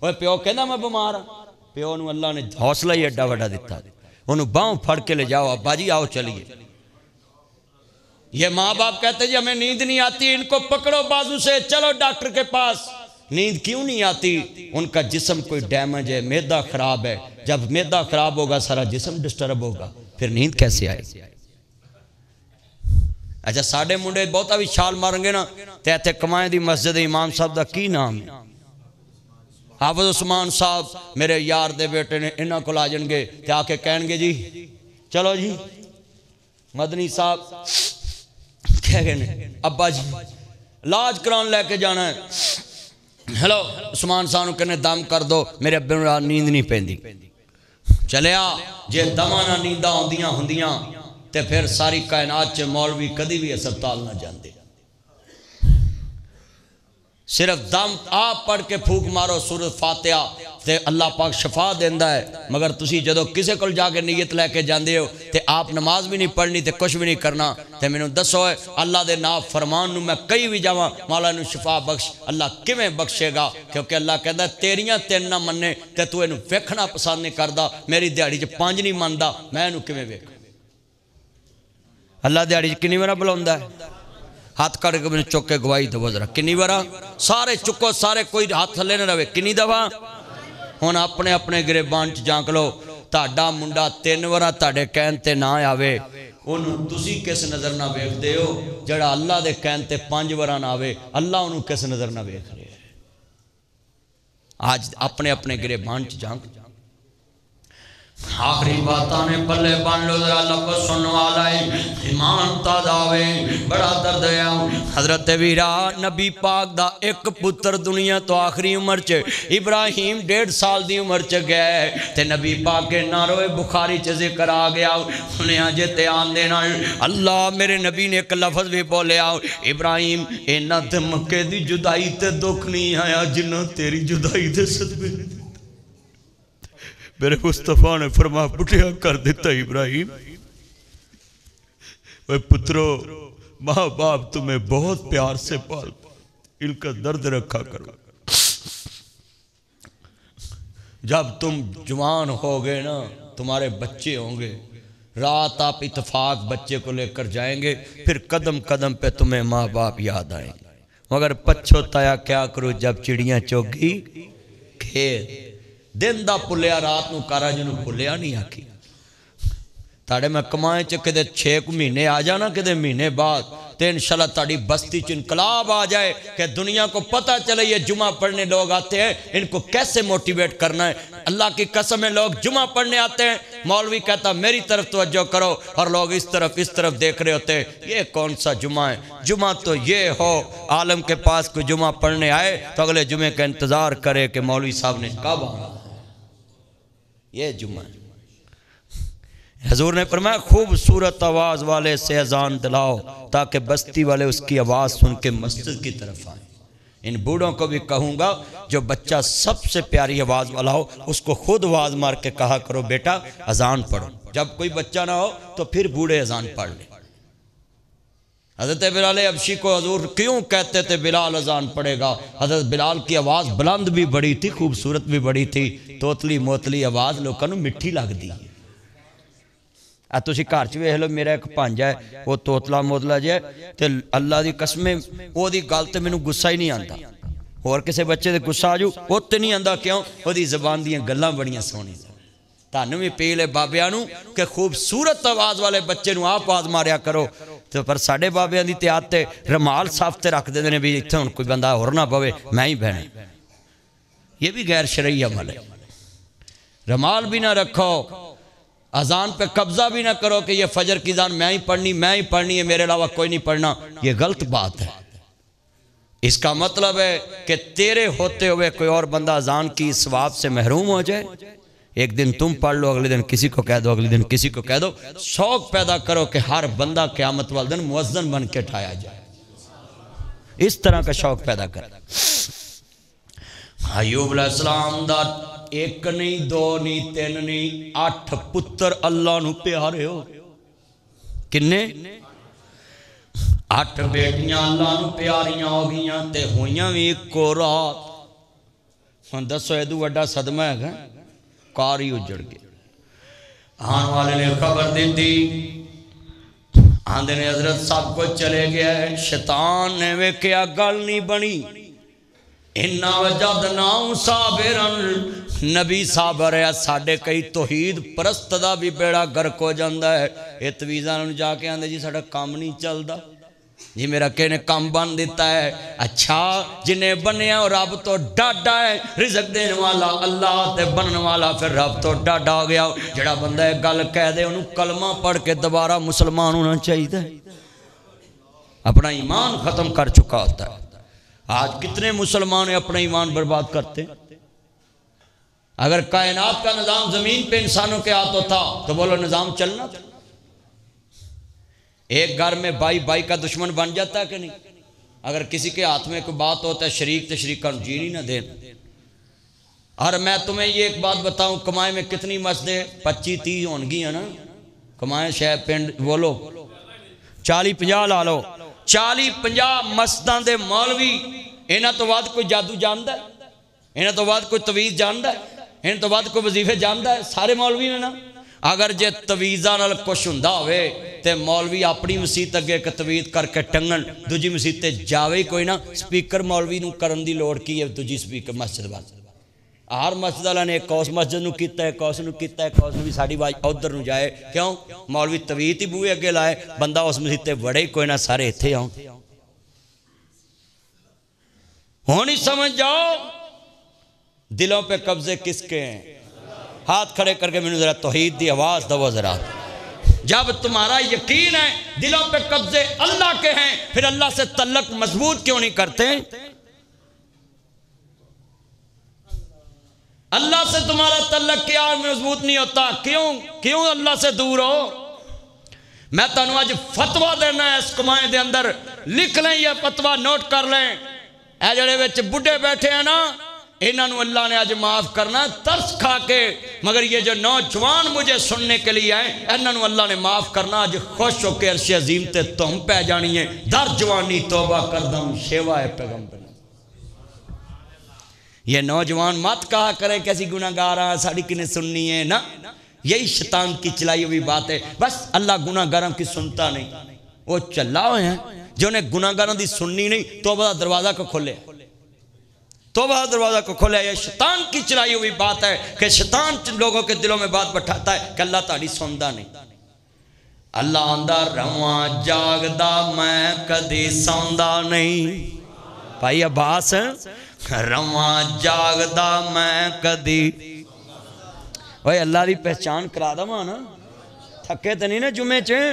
وہ پیو کہندا میں بیمار ہوں پیو نو اللہ نے حوصلہ ہی اڈا وڈا دیتا انہوں باؤں پھڑ کے لے جاؤ ابا جی آؤ چلیے یہ ماں باپ کہتے جی ہمیں نیند نہیں آتی ان کو پکڑو بازو سے چلو ڈاکٹر کے پاس نیند کیوں نہیں آتی ان کا جسم کوئی ڈیمیج ہے معدہ خراب ہے جب معدہ خراب ہوگا سارا جسم ڈسٹرب ہوگا پھر نیند کیسے آئے اچھا ساڑھے منڈے بہتا بھی شال ماریں گے نا تیتے کمائیں دی مسجد امام صاحب دا کی نام ہے حافظ عثمان صاحب میرے یار دے بیٹے نے انہاں کو لاجن گے تے آکے کہیں گے جی چلو جی مدنی صاحب کہہ گئے ابا جی لاج کران لے کے جانا ہے ہلو عثمان صاحب کہنے دم کر دو میرے ابے نے نیند نہیں پہندی چلیا جے دمانا نیندہ ہوندیاں تے پھر ساری کائنات چے مولوی کدی بھی ہسپتال نہ جاندے صرف دم آپ پڑھ کے پھوک مارو سورۃ فاتحہ تے اللہ پاک شفا دیندہ ہے مگر تسی جدو کسے کل جا کے نیت لے کے جاندے ہو تے آپ نماز بھی نہیں پڑھنی تے کچھ بھی نہیں کرنا تے میں نے دسو ہے اللہ دے ناف فرمان نو میں کئی بھی جاواں مولا نو شفا بخش اللہ کیویں بخشے گا کیونکہ اللہ کہندا ہے تیریاں تین نہ مننے تے تو اینو ویکھنا پسند نہیں کردا میری دیہاڑی چ 5 نہیں مندا میں اینو کیویں ویکھاں اللہ دیہاڑی چ کنی وارا بلاوندا ہے ہاتھ کڑ کے میں چک کے گواہی دو ذرا کنی ورا سارے چکو سارے کوئی ہاتھ تھلے نہ رہے کنی دفعہ ہن اپنے اپنے گریبان چ جانک لو تہاڈا منڈا 3 ورا تہاڈے کہن تے نہ آوے انہوں تسی کس نظر نہ ویکھ دے ہو جڑا اللہ دے کہن تے 5 وراں نہ آوے اللہ انہوں کس نظر نہ ویکھ رہے ہیں آج اپنے اپنے گریبان چ جانگ آخری باتاں نے پلے بن لو ذرا لفظ سننے والا ہے ایمان تازہ ہوئے بڑا درد ہے حضرت ویرا نبی پاک دا ایک پتر دنیا تو آخری عمر چ ابراہیم 1.5 سال دی عمر چ گئے تے نبی پاک کے ناروے بخاری چ ذکر آ گیا انہیں آجے تے آن دینا اللہ میرے نبی نے ایک لفظ بھی بولیا ابراہیم اینا تے مکے دی جدائی تے دکھ نہیں آیا جنہ تیری جدائی دے صدقے میرے مصطفیٰ نے فرما بٹھیا کر دیتا ابراہیم وہ پترو ماں باپ تمہیں بہت پیار سے پال ان کا درد رکھا کرو جب تم جوان ہو گئے نا تمہارے بچے ہوں گے رات آپ اتفاق بچے کو لے کر جائیں گے پھر قدم قدم پہ تمہیں ماں باپ یاد آئیں گے مگر پچھوتایا کیا کرو جب چڑیاں چوگی کھیت دن دا پلیا رات نو کارا جنو پلیا نہیں آکی تاڑے میں کمائیں کدے 6 مہینے آ جانا کدے مہینے بعد تو انشاءاللہ تاڑی بستی چ انقلاب آ جائے کہ دنیا کو پتہ چلے یہ جمعہ پڑھنے لوگ آتے ہیں ان کو کیسے موٹیویٹ کرنا ہے اللہ کی قسم ہے لوگ جمعہ پڑھنے آتے ہیں مولوی کہتا میری طرف توجہ کرو اور لوگ اس طرف دیکھ رہے ہوتے ہیں یہ کون سا جمعہ ہے جمعہ تو یہ ہو عالم کے پاس کوئی جمعہ پڑھنے آئے تو اگلے جمعے کا انتظار کرے کہ مولوی صاحب نے کب آنا یہ جمعہ ہے حضور نے فرمایا خوبصورت آواز والے سے اذان دلاؤ تاکہ بستی والے اس کی آواز سن کے مسجد کی طرف آئیں ان بوڑھوں کو بھی کہوں گا جو بچہ سب سے پیاری آواز والا ہو اس کو خود آواز مار کے کہا کرو بیٹا اذان پڑھو جب کوئی بچہ نہ ہو تو پھر بوڑھے اذان پڑھ لیں حضرت بلال حبشی کو حضور کیوں کہتے تھے بلال اذان پڑھے گا حضرت بلال کی آواز بلند بھی بڑی تھی خوبصورت بھی بڑی تھی توتلی موتلی آواز لوگوں کو مٹھی لگ دی تسی گھر چ ویکھ لو میرا ایک بھانجا ہے وہ توتلا موتلا جہ تے اللہ دی قسم او دی گل تے مینوں غصہ ہی نہیں آندا اور کسے بچے تے غصہ آ جو او تے نہیں آندا کیوں او دی زبان دیاں گلاں بڑیاں سونی تانوں وی اپیل ہے بابیاں نوں کہ خوبصورت آواز والے بچے نوں آپ آواز ماریا کرو تو پر ساڈے بابیاں دی تے آتے رمال صاف تے رکھ دیندے نے بھی ایتھے ہن کوئی بندہ ہور نہ پوے میں ہی بہنا یہ بھی غیر شرعی عمل ہے رمال بھی نہ رکھو اذان پہ قبضہ بھی نہ کرو کہ یہ فجر کی اذان میں ہی پڑھنی ہے میرے علاوہ کوئی نہیں پڑھنا یہ غلط بات ہے اس کا مطلب ہے کہ تیرے ہوتے ہوئے کوئی اور بندہ اذان کی ثواب سے محروم ہو جائے ایک دن تم پڑھ لو اگلے دن کسی کو کہہ دو اگلے دن کسی کو کہہ دو شوق پیدا کرو کہ ہر بندہ قیامت والے دن مؤذن بن کے اٹھایا جائے اس طرح کا شوق پیدا کر ایوب علیہ السلام دا 1 نہیں 2 نہیں 3 نہیں 8 پتر اللہ نو پیارے ہو کنے 8 بیٹیاں اللہ نو پیاریاں ہو گئیاں تے ہویاں بھی کو رات ہن دسو ایدو وڈا صدمہ ہے کاری اجڑ گئے آن والے نے خبر دیتی آندے نے حضرت صاحب کو چلے گیا ہے شیطان نے ویکھیا گل نہیں بنی اِنَّا وَجَدْنَاهُ صَابِرًا نبی صابر ہے ساڑھے کئی توحید پرست دا بھی بیڑا گرک ہو جاندہ ہے اتویزہ نے جا کے آندے جی ساڑھا کام نہیں چل دا جی میرا کہنے کام بن دیتا ہے اچھا جنہیں بنیا اور رب تو ڈاڈا ہے رزق دینے والا اللہ تے بننے والا پھر رب تو ڈاڈا ہو گیا جڑا بندہ ہے گل کہہ دے انہوں کلمہ پڑھ کے دوبارہ مسلمان ہونا چاہیے اپنا ایمان ختم کر چکا ہوتا ہے آج کتنے مسلمان اپنا ایمان برباد کرتے ہیں اگر کائنات کا نظام زمین پہ انسانوں کے ہاتھوں تھا تو بولو نظام چلنا تھا ایک گھر میں بائی کا دشمن بن جاتا ہے کہ نہیں اگر کسی کے ہاتھ میں کوئی بات ہوتا ہے شریک کا جین ہی نہ دیں اور میں تمہیں یہ ایک بات بتاؤں کمائے میں کتنی مسجدیں 25-30 ہونگی ہیں نا کمائے شہر پنڈ بولو 40-50 لا لو 40-50 مسجداں دے مولوی انہاں تو بعد کوئی جادو جاندہ ہے انہاں تو بعد کوئی تویز جاندہ ہے انہاں تو بعد کوئی وظیفے جاندہ ہے سارے مولوی نے نا اگر جے تویزہ نال کچھ ہوندا ہوئے تے مولوی اپنی مسیت اگے ایک تویز کر کے ٹنگن دوجی مسیت تے جاوے کوئی نا سپیکر مولوی نو کرن دی لوڑ کی ہے دوجی سپیکر مسجد بات ہر مسجد والا نے ایک اس مسجد نو کیتا ہے، ایک اس نو کیتا ہے، ایک اس نو بھی ساڑی آواز ادھر نو جائے، کیوں مولوی تویت ہی بوئے اگے لائے، بندہ اس مسجد تے وڑے ہی کوئی نہ، سارے اتھے آؤں۔ ہونی سمجھ جاؤ دلوں پہ قبضے کس کے ہیں؟ ہاتھ کھڑے کر کے میں نے ذرا توحید دی آواز دو ذرا۔ جب تمہارا یقین ہے دلوں پہ قبضے اللہ کے ہیں، پھر اللہ سے تعلق مضبوط کیوں نہیں کرتے؟ اللہ سے تمہارا تعلق کیا مضبوط نہیں ہوتا؟ کیوں اللہ سے دور ہو؟ میں تانوں آج فتوہ دینا ہے، اس کمائیں دے اندر لکھ لیں، یہ فتوہ نوٹ کر لیں۔ اے جڑے وچ بڑھے بیٹھے ہیں نا، انہاں نو اللہ نے آج معاف کرنا ترس کھا کے، مگر یہ جو نوجوان مجھے سننے کے لیے آئے انہاں نو اللہ نے معاف کرنا آج خوش ہو کے عرش عظیم تے تم پہ جانی ہے۔ در جوانی توبہ کردم شیوا ہے پیغمبر۔ یہ نوجوان مت کہا کریں کہ ایسی گناہگار ہیں ساڑی کنے سننی ہے، نا، یہی شیطان کی چلائی ہوئی بات ہے۔ بس اللہ گناہگاروں کی سنتا نہیں، وہ چلا ہوئے ہیں جو انہیں گناہگاروں دی سننی نہیں، توبہ دروازہ کو کھولے، توبہ دروازہ کو کھولے۔ یہ شیطان کی چلائی ہوئی بات ہے کہ شیطان لوگوں کے دلوں میں بات بٹھاتا ہے کہ اللہ تعالی سندا نہیں۔ اللہ اندر رواں جاگدا میں کدی سوندا نہیں، بھائی عباس رواں جاگدا میں کدی، اوہ اللہ دی پہچان کرا دا مانا تھکے تے نہیں نا جمعے چیں۔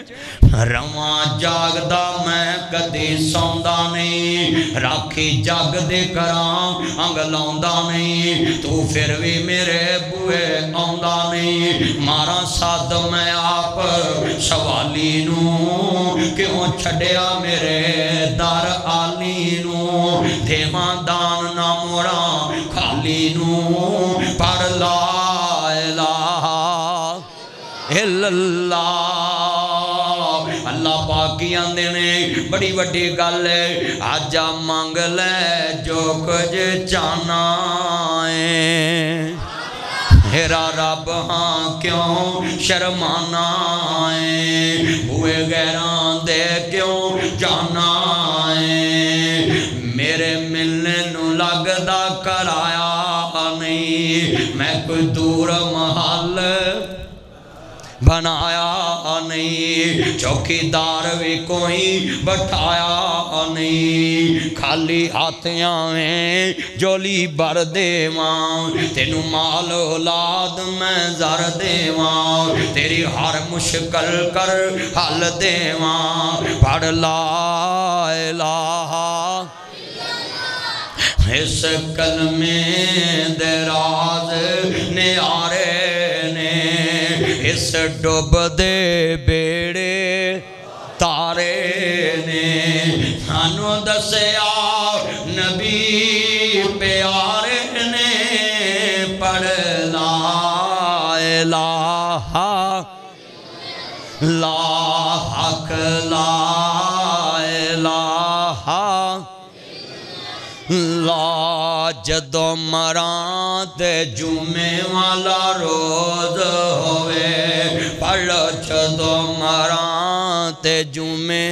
رواں جاگدا میں کدی سوندا نہیں، راکھی جاگ دے کراں انگ لاؤندا نہیں، تو پھر بھی میرے بوئے آندا نہیں۔ مارا ساتھ میں آپ سوالی نو، کیوں چھڑیا میرے در آلی نو، دیواں دان نہ موڑا خالی نو، پر لا الہ الا اللہ۔ اللہ پاکیاں دینے بڑی بڑی گل ہے، آجا مانگ لے جو کچھ چانا ہے، میرا رب ہاں کیوں شرمانا ہے، ہوئے غیران دے کیوں جانا ہے، میرے ملنے نو لگدا کرایا نہیں، میں کوئی دور محل بنایا نہیں، چوکی دار بھی کوئی بٹھایا نہیں، خالی ہاتھیاں میں جولی بھر دیواں، تینو مال اولاد میں زر دیواں، تیری ہر مشکل کر حل دیواں، پڑھ لا الہ اس کلمے دے راز نیارے نے، اس ڈوب دے بیڑے تارے نے، سانو دسیا نبی پیارے نے، پڑھ لا الہ لا حق لا الہ لا، جدو مران تے جمعے والا روز ہوئے، پڑھو جدو مران تے جمعے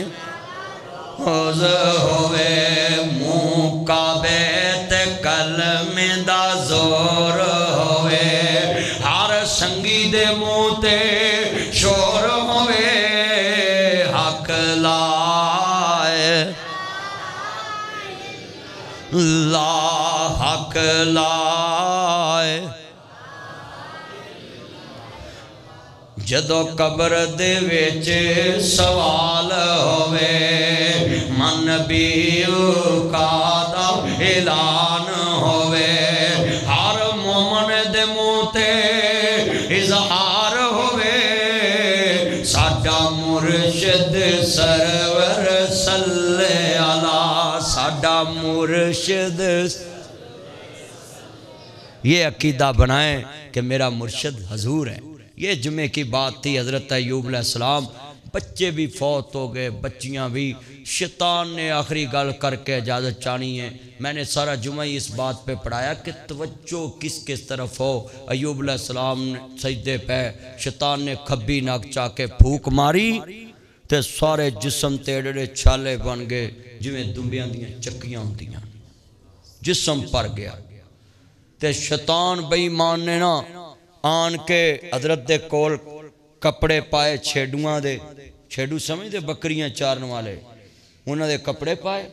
روز ہوئے، منہ کعبے تے کلمے دا زور ہوئے، ہر سنگی دے منہ تے شور ہوئے، حق لائے لا حق لائے، جدو قبر دے ویچ سوال ہوئے، من نبیو کا دا اعلان ہوئے، ہر مومن دے منہ تے اظہار ہوئے، ساڈا مرشد سرور صلی اللہ، ساڈا مرشد، یہ عقیدہ بنائیں کہ میرا مرشد حضور ہے۔ یہ جمعے کی بات تھی، حضرت ایوب علیہ السلام، بچے بھی فوت ہو گئے، بچیاں بھی، شیطان نے آخری گل کر کے اجازت چانی ہے۔ میں نے سارا جمعہ اس بات پہ پڑھایا کہ توجہ کس طرف ہو۔ ایوب علیہ السلام نے سجدے پہ، شیطان نے کھبی ناک چاہ کے پھوک ماری تے سارے جسم تیڑے چھالے بن گئے، جویں دنبیاں دیاں چکیاں ہوندیاں، جسم پر گیا۔ تے شیطان بے ایمان نے نا آن کے حضرت دے کول کپڑے پائے چھیڈوان دے، چھیڈو سمجھ دے بکریاں چارن والے، انہوں دے کپڑے پائے،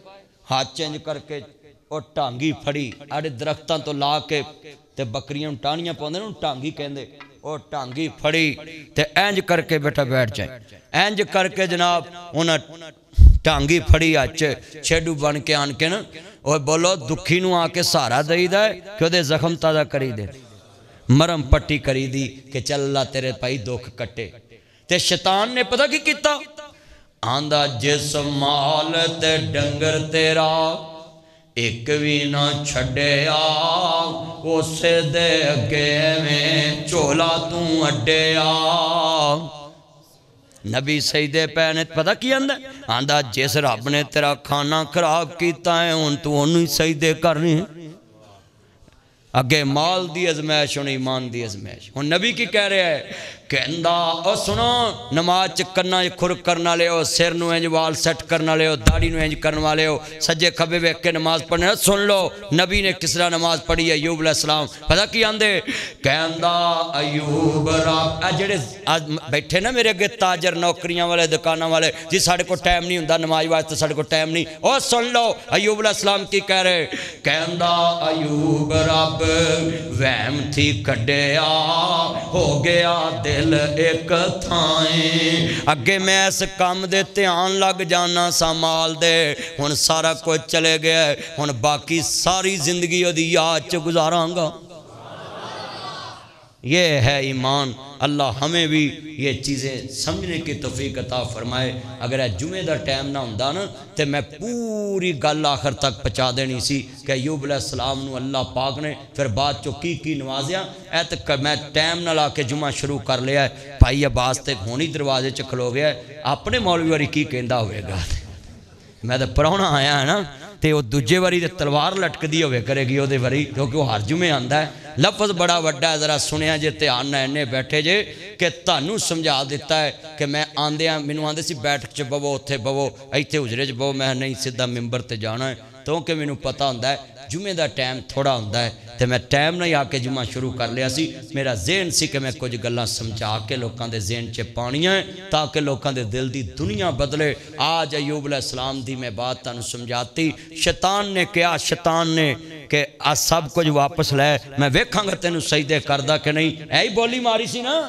ہاتھ چینج کر کے اور ٹانگی پھڑی آڑے درختان تو لا کے تے بکریاں ٹانیاں پاؤندے نا ٹانگی کہندے، اور ٹانگی پھڑی تے اینج کر کے بیٹا بیٹھ جائیں، اینج کر کے جناب انہاں ٹانگی پھڑی آج چھیڈو بن کے آن کے نا اور بولو دکھی نو آ کے سہارا دئی دے کہ وہ دے زخم تازہ کری دے، مرم پٹی کری دی کہ چل اللہ تیرے پائی دکھ کٹے۔ تے شیطان نے پتہ کی کیتا آندہ جس مال تے ڈنگر تیرا ایک بھی نہ چھڑے آ اسے دے اگے میں چولا توں اڈے آ۔ نبی سجدے پہنے پتہ کی آندہ جس رب نے تیرا کھانا خراب کیتا ہے ان تو انہوں ہی سجدے کرنی ہے، اگے مال دی ازمیش ان ایمان دی ازمیش۔ ہن نبی کی کہہ رہے ہیں کہندہ او سنو نماز چکرنا کھر کرنا لے ہو، سر نو انج وال سیٹ کرنا لے ہو، داڑھی نو انج کرنا لے ہو، سجے کھبے ویکھ کے نماز پڑھنے، سن لو نبی نے کس طرح نماز پڑھی ہے ایوب علیہ السلام پتہ کی آندے کہندہ ایوب رب جڑے بیٹھے نا میرے اگے تاجر نوکریاں والے دکانوں والے جی ساڑھے کو ٹائم نہیں ہوندہ نماز واسطے ساڑھے کو ٹائم نہیں، او سن لو ایوب علیہ السلام کی کہہ رہے کہندہ ایوب رب وہم تھی کڈیا ہو گیا دل ایک تھائیں، اگے میں اس کام دے تیان لگ جانا سامال دے، ہن سارا کچھ چلے گیا ہے، ہن باقی ساری زندگی دی یاد چ گزاراں گا۔ یہ ہے ایمان۔ اللہ ہمیں بھی یہ چیزیں سمجھنے کی توفیق عطا فرمائے۔ اگر اے جمعہ دا ٹائم نہ ہوندا نا تے میں پوری گل آخر تک پہنچا دینی سی کہ ایوب علیہ السلام نو اللہ پاک نے پھر بعد چو کی نوازیا، اے تک میں ٹائم نہ لا کے جمعہ شروع کر لیا ہے، بھائی عباس تے ہونی دروازے چ کھلو گیا ہے، اپنے مولوی واری کی کہندا ہوئے گا، میں تے پراؤنا آیا ہے نا تے وہ دوجے واری تے تلوار لٹک دی ہوئے کرے گی وہ دے واری کیونکہ وہ ہر جمعہ آندا ہے۔ لفظ بڑا وڈا ہے ذرا سنیا جے دھیان نہ اینے بیٹھے جے کہ تانوں سمجھا دیتا ہے کہ میں آندیاں مینوں آندے سی بیٹھ چ بوو اوتھے بوو ایتھے حجرے چ بوو، میں نہیں سیدھا ممبر تے جانا ہے کیونکہ مینوں پتہ ہوندا ہے جمعے دا ٹائم تھوڑا ہوندا ہے تے میں ٹائم نہیں آ کے جمعہ شروع کر لیا سی، میرا ذہن سی کہ میں کچھ گلاں سمجھا کے لوکاں دے ذہن چ پانیاں ہیں تاکہ لوکاں دے دل دی دنیا بدلے۔ آج ایوب علیہ السلام دی میں بات تانوں سمجھاتی، شیطان نے کیا شیطان نے کہ آج سب کچھ واپس لے میں ویکھاں گا تینوں سجدے کردہ کہ نہیں، ایہی بولی ماری سی نا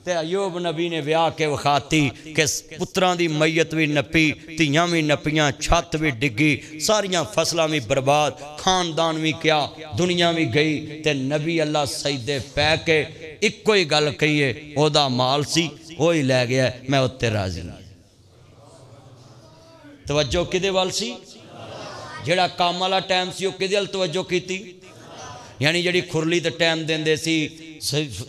تے ایوب نبی نے ویاہ کے وخاتی کہ پتران دی میت بھی نپی، تیاں بھی نپیاں، چھت بھی ڈگی، ساریاں فصلہ بھی برباد، خاندان بھی کیا، دنیا بھی گئی تے نبی اللہ سجدے پہ کے ایک کوئی گل کہیے او دا مال سی وہی لے گیا میں اتے راضی۔ توجہ کدے وال سی جڑا کام والا ٹائم سی وہ کدے وال توجہ کیتی، یعنی جڑی کھرلی تے ٹائم دیندے سی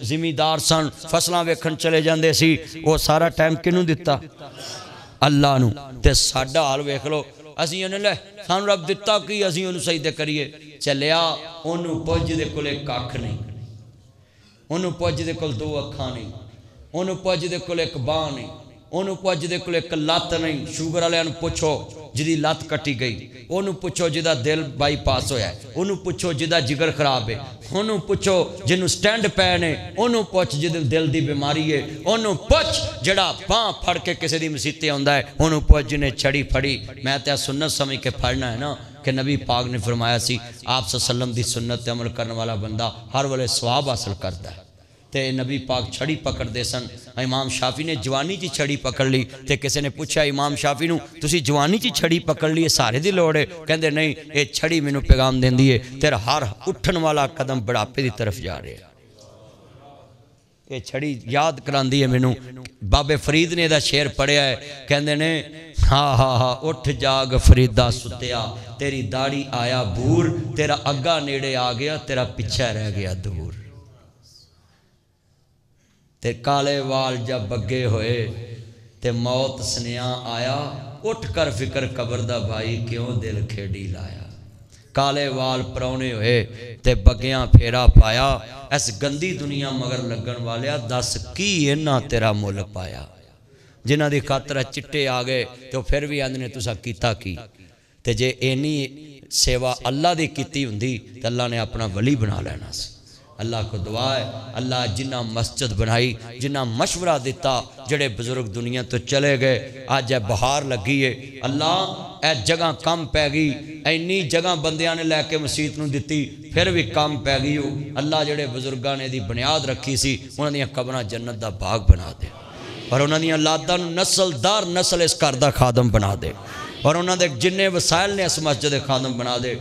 زمیندار سن فصلاں ویکھن چلے جاندے سی وہ سارا ٹائم کنوں دیتا اللہ نو، تے ساڈا حال ویکھ لو اسی انہوں لے سانو رب دیتا کی اسی انہوں سجدے کریے، چلیا انہوں پوجھ دے کولے کاکھ نہیں، انہوں پوجھ دے کول دو اکھاں نہیں، انہوں پوجھ دے کولے ایک باں نہیں، انہوں پوجھ دے کولے ایک لات نہیں، شوگر والے انہوں پوچھو جدی لات کٹی گئی، انہوں پوچھو جدا دل بائی پاس ہویا ہے، انہوں پوچھو جدا جگر خراب ہے، انہوں پوچھو جنہوں سٹینڈ پہنے، انہوں پوچھ جدی دل دی بیماری ہے، انہوں پوچھ جڑا باں پھڑ کے کسی دی مسیطے ہوندہ ہے، انہوں پوچھ جنہیں چھڑی پھڑی۔ میں تے سنت سمجھ کے پھڑنا ہے نا کہ نبی پاک نے فرمایا سی آپ صلی اللہ علیہ وسلم دی سنت تے عمل کرنے والا بندہ ہر والے ثواب حاصل کرتا ہے۔ تے نبی پاک چھڑی پکڑ دے سن، امام شافی نے جوانی چی چھڑی پکڑ لی، تے کسی نے پوچھا امام شافی نو تسی جوانی چی چھڑی پکڑ لی سارے دی لوڑے، کہندے نہیں اے چھڑی میں نو پیغام دین دیئے تیرا ہر اٹھن والا قدم بڑھاپے دی طرف جا رہے ہیں۔ اے چھڑی یاد کران دیئے میں نو بابے فرید نے دا شعر پڑھیا ہے، کہندے نے ہاں ہاں ہاں اٹھ جاگ فریدہ ستیا تیری داڑھی آیا بھور، تیرا اگا نیڑے آ گیا تیرا پچھے رہ گیا دور، تے کالے وال جب بگے ہوئے تے موت سنیاں آیا، اٹھ کر فکر قبر دا بھائی کیوں دل کھیڑی لایا، کالے وال پرونے ہوئے تے بگیاں پھیرا پایا، اس گندی دنیا مگر لگن والیا دس کی انہاں تیرا مول پایا، جنہ دی خاطرہ چٹے آگئے تو پھر بھی آندھنے تسا کیتا کی، تے جے اینی سیوا اللہ دی کیتی ہوندی تے اللہ نے اپنا ولی بنا لینا سی۔ اللہ کو دعا ہے اللہ جنہ مسجد بنائی، جنہ مشورہ دیتا، جڑے بزرگ دنیا تو چلے گئے، آج اے بہار لگی ہے، اللہ اے جگہ کم پہ گئی، اینی جگہ بندیاں نے لے کے مسجد نو دتی پھر بھی کم پہ گئی ہو، اللہ جڑے بزرگاں نے دی بنیاد رکھی سی انہاں دیاں قبراں جنت دا باغ بنا دے، اور انہاں دیاں اولاداں نو نسل دار نسل اس گھر دا خادم بنا دے، اور انہاں دے جننے وسائل نے اس مسجد خادم بنا دے۔